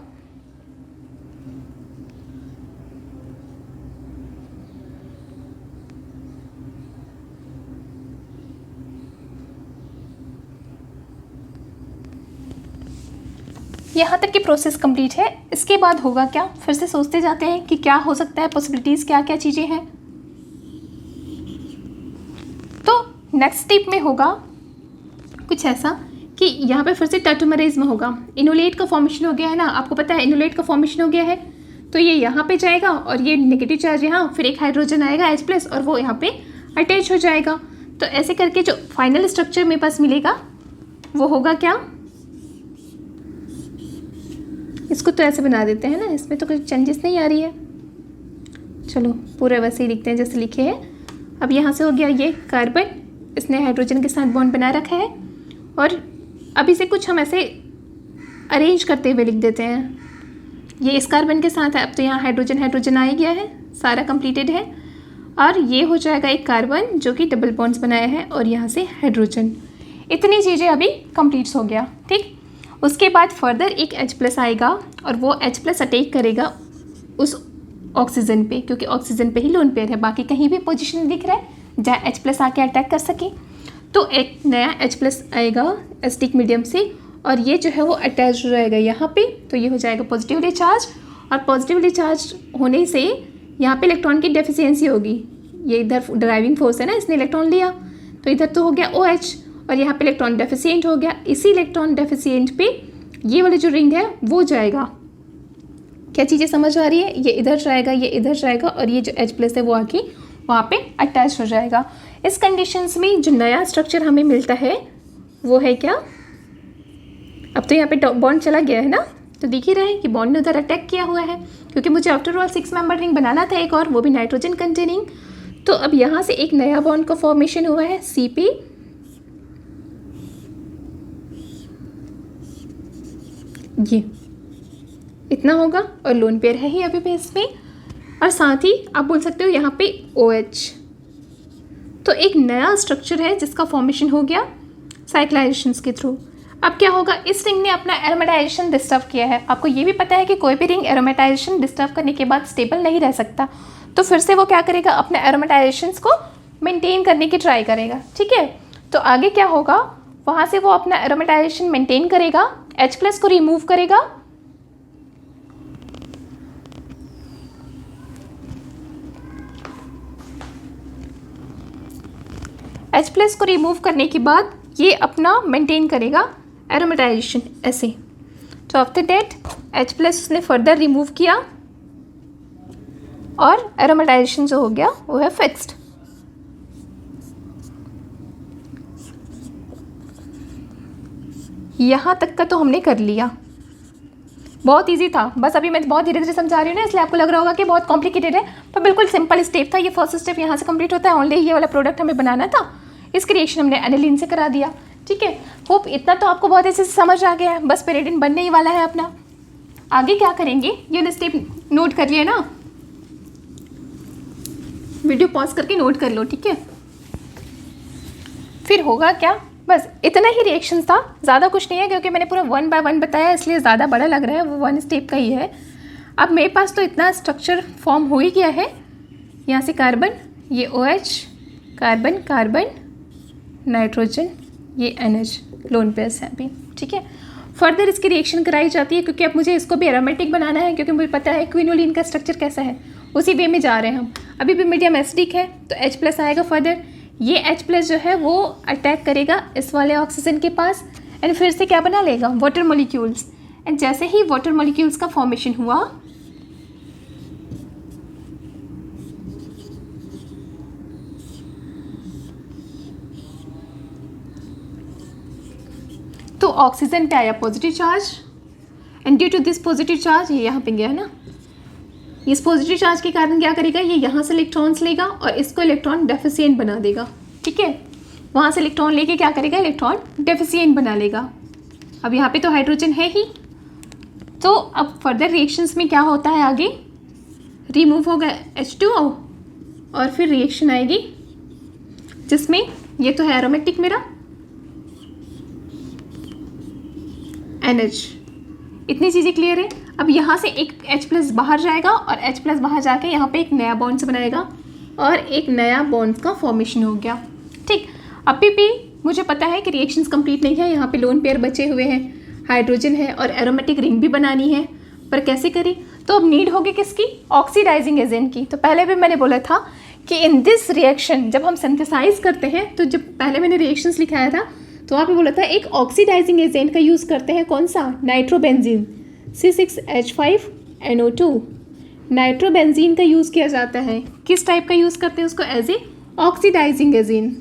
यहाँ तक की प्रोसेस कंप्लीट है। इसके बाद होगा क्या, फिर से सोचते जाते हैं कि क्या हो सकता है, पॉसिबिलिटीज़ क्या क्या चीज़ें हैं। तो नेक्स्ट स्टेप में होगा कुछ ऐसा कि यहाँ पे फिर से टर्टोमेरिज्म होगा, इनोलेट का फॉर्मेशन हो गया है ना, आपको पता है इनोलेट का फॉर्मेशन हो गया है। तो ये यहाँ पे जाएगा और ये नेगेटिव चार्ज यहाँ, फिर एक हाइड्रोजन आएगा H+ और वो यहाँ पे अटैच हो जाएगा। तो ऐसे करके जो फाइनल स्ट्रक्चर मेरे पास मिलेगा वो होगा क्या, इसको तो ऐसे बना देते हैं ना, इसमें तो कोई चेंजेस नहीं आ रही है, चलो पूरा वैसे ही लिखते हैं जैसे लिखे हैं। अब यहाँ से हो गया ये कार्बन, इसने हाइड्रोजन के साथ बॉन्ड बना रखा है, और अब इसे कुछ हम ऐसे अरेंज करते हुए लिख देते हैं। ये इस कार्बन के साथ है, अब तो यहाँ हाइड्रोजन हाइड्रोजन आ गया है, सारा कंप्लीटेड है, और ये हो जाएगा एक कार्बन जो कि डबल बॉन्ड्स बनाया है, और यहाँ से हाइड्रोजन। इतनी चीज़ें अभी कंप्लीट हो गया, ठीक। उसके बाद फर्दर एक H+ आएगा और वो H+ अटैक करेगा उस ऑक्सीजन पे, क्योंकि ऑक्सीजन पे ही लोन पेयर है, बाकी कहीं भी पोजीशन दिख रहा है जहाँ H+ आके अटैक कर सके। तो एक नया H+ आएगा एसिडिक मीडियम से, और ये जो है वो अटैच हो जाएगा यहाँ पे, तो ये हो जाएगा पॉजिटिवली चार्ज, और पॉजिटिवली चार्ज होने से यहाँ पे इलेक्ट्रॉन की डेफिशिएंसी होगी। ये इधर ड्राइविंग फोर्स है ना, इसने इलेक्ट्रॉन लिया, तो इधर तो हो गया OH, और यहाँ पे इलेक्ट्रॉन डेफिशिएंट हो गया। इसी इलेक्ट्रॉन डेफिशिएंट पे ये वाली जो रिंग है वो जाएगा, क्या चीज़ें समझ आ रही है? ये इधर जाएगा, ये इधर जाएगा और ये जो H प्लस है वो आके वहाँ पे अटैच हो जाएगा। इस कंडीशंस में जो नया स्ट्रक्चर हमें मिलता है वो है क्या? अब तो यहाँ पे बॉन्ड चला गया है ना, तो दिख ही रहा है कि बॉन्ड ने उधर अटैक किया हुआ है, क्योंकि मुझे आफ्टर ऑल 6 मेंबर रिंग बनाना था एक और, वो भी नाइट्रोजन कंटेनिंग। तो अब यहाँ से एक नया बॉन्ड का फॉर्मेशन हुआ है Cp, ये इतना होगा और लोन पेयर है ही अभी भी इसमें, और साथ ही आप बोल सकते हो यहाँ पे OH। तो एक नया स्ट्रक्चर है जिसका फॉर्मेशन हो गया साइक्लाइजेशंस के थ्रू। अब क्या होगा, इस रिंग ने अपना एरोमेटाइजेशन डिस्टर्ब किया है। आपको ये भी पता है कि कोई भी रिंग एरोमेटाइजेशन डिस्टर्ब करने के बाद स्टेबल नहीं रह सकता, तो फिर से वो क्या करेगा, अपने एरोमेटाइजेशंस को मेंटेन करने की ट्राई करेगा। ठीक है, तो आगे क्या होगा, वहाँ से वो अपना एरोमेटाइजेशन मेंटेन करेगा, H प्लस को रिमूव करेगा, H प्लस को रिमूव करने के बाद ये अपना मेंटेन करेगा एरोमेटाइजेशन ऐसे। तो आफ्टर दैट H प्लस उसने फर्दर रिमूव किया और एरोमेटाइजेशन जो हो गया वो है फिक्स्ड। यहाँ तक का तो हमने कर लिया, बहुत इजी था। बस अभी मैं बहुत धीरे धीरे समझा रही हूँ ना, इसलिए आपको लग रहा होगा कि बहुत कॉम्प्लिकेटेड है, पर बिल्कुल सिंपल स्टेप था। ये फर्स्ट स्टेप यहाँ से कंप्लीट होता है, ओनली ये वाला प्रोडक्ट हमें बनाना था, इसकी रिएक्शन हमने एनिलीन से करा दिया। ठीक है, होप इतना तो आपको बहुत अच्छे से समझ आ गया है। बस पेरिडीन बनने ही वाला है अपना। आगे क्या करेंगे ये स्टेप नोट कर लिया ना, वीडियो पॉज करके नोट कर लो। ठीक है, फिर होगा क्या, बस इतना ही रिएक्शन था, ज़्यादा कुछ नहीं है, क्योंकि मैंने पूरा 1 बाय 1 बताया इसलिए ज़्यादा बड़ा लग रहा है, वो 1 स्टेप का ही है। अब मेरे पास तो इतना स्ट्रक्चर फॉर्म हो ही गया है। यहाँ से कार्बन, ये OH, कार्बन कार्बन नाइट्रोजन, ये NH, लोन पेयर्स है अभी। ठीक है, फर्दर इसकी रिएक्शन कराई जाती है, क्योंकि अब मुझे इसको भी एरोमेटिक बनाना है, क्योंकि मुझे पता है क्विनोलिन का स्ट्रक्चर कैसा है, उसी वे में जा रहे हैं हम। अभी भी मीडियम एसिडिक है तो H प्लस आएगा फर्दर, ये H प्लस जो है वो अटैक करेगा इस वाले ऑक्सीजन के पास एंड फिर से क्या बना लेगा, वाटर मॉलिक्यूल्स। एंड जैसे ही वाटर मॉलिक्यूल्स का फॉर्मेशन हुआ, तो ऑक्सीजन पे आया positive charge and due to this positive charge, ये यहाँ पे गया ना, इस पॉजिटिव चार्ज के कारण क्या करेगा, ये यहाँ से इलेक्ट्रॉन्स लेगा और इसको इलेक्ट्रॉन डेफिशिएंट बना देगा। ठीक है, वहाँ से इलेक्ट्रॉन लेके क्या करेगा, इलेक्ट्रॉन डेफिशिएंट बना लेगा। अब यहाँ पे तो हाइड्रोजन है ही, तो अब फर्दर रिएक्शंस में क्या होता है, आगे रिमूव होगा H2O और फिर रिएक्शन आएगी जिसमें ये तो है एरोमेटिक मेरा NH। इतनी चीज़ें क्लियर है। अब यहाँ से एक H प्लस बाहर जाएगा और H प्लस बाहर जाके यहाँ पे एक नया बॉन्ड्स बनाएगा और एक नया बॉन्ड्स का फॉर्मेशन हो गया। ठीक, अभी भी मुझे पता है कि रिएक्शंस कंप्लीट नहीं है, यहाँ पे लोन पेयर बचे हुए हैं, हाइड्रोजन है और एरोमेटिक रिंग भी बनानी है, पर कैसे करें। तो अब नीड होगी किसकी, ऑक्सीडाइजिंग एजेंट की। तो पहले भी मैंने बोला था कि इन दिस रिएक्शन जब हम सिंथेसाइज करते हैं, तो जब पहले मैंने रिएक्शंस लिखाया था तो वहाँ पे बोला था एक ऑक्सीडाइजिंग एजेंट का यूज़ करते हैं, कौन सा, नाइट्रोबेंजीन C6H5NO2। नाइट्रोबेंजीन का यूज़ किया जाता है, किस टाइप का यूज़ करते हैं उसको, एज ए ऑक्सीडाइजिंग एजेंट।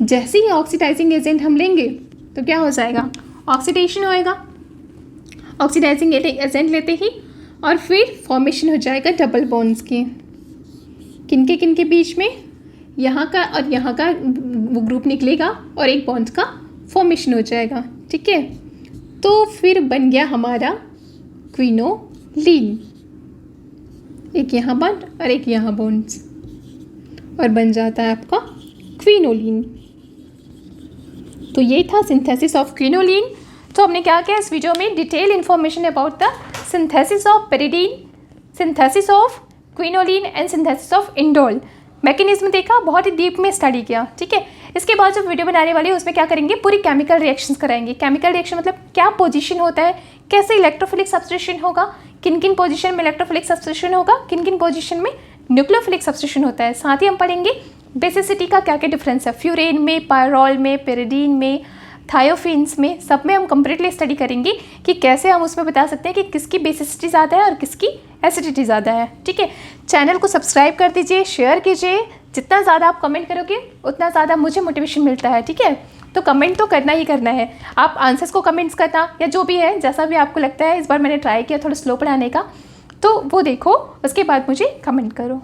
जैसे ही ऑक्सीडाइजिंग एजेंट हम लेंगे तो क्या हो जाएगा, ऑक्सीडेशन होएगा। ऑक्सीडाइजिंग एजेंट लेते ही और फिर फॉर्मेशन हो जाएगा डबल बॉन्ड्स की, किनके बीच में, यहाँ का और यहाँ का वो ग्रुप निकलेगा और एक बॉन्ड का फॉर्मेशन हो जाएगा। ठीक है, तो फिर बन गया हमारा क्विनोलिन, एक यहाँ बॉन्ड और एक यहाँ बॉन्ड्स, और बन जाता है आपका क्विनोलिन। तो ये था सिंथेसिस ऑफ क्विनोलिन। तो हमने क्या किया इस वीडियो में, detail information about the synthesis of pyridine, synthesis of quinoline and synthesis of indole. Mechanism देखा, बहुत ही डीप में स्टडी किया। ठीक है, इसके बाद जो वीडियो बनाने वाली है उसमें क्या करेंगे, पूरी केमिकल रिएक्शंस कराएंगे। केमिकल रिएक्शन मतलब क्या पोजीशन होता है, कैसे इलेक्ट्रोफिलिक सब्स्टिट्यूशन होगा, किन किन पोजीशन में इलेक्ट्रोफिलिक सब्स्टिट्यूशन होगा, किन किन पोजीशन में न्यूक्लियोफिलिक सब्स्टिट्यूशन होता है। साथ ही हम पढ़ेंगे बेसिसिटी का क्या क्या डिफरेंस है, फ्यूरेन में, पायरोल में, पेरिडीन में, थायोफिन्स में, सब में हम कंप्लीटली स्टडी करेंगे कि कैसे हम उसमें बता सकते हैं कि किसकी बेसिसिटी ज़्यादा है और किसकी एसिडिटी ज़्यादा है। ठीक है, चैनल को सब्सक्राइब कर दीजिए, शेयर कीजिए। जितना ज़्यादा आप कमेंट करोगे उतना ज़्यादा मुझे मोटिवेशन मिलता है। ठीक है, तो कमेंट तो करना ही करना है। आप आंसर्स को कमेंट्स करना या जो भी है, जैसा भी आपको लगता है। इस बार मैंने ट्राई किया थोड़ा स्लो पढ़ाने का, तो वो देखो, उसके बाद मुझे कमेंट करो।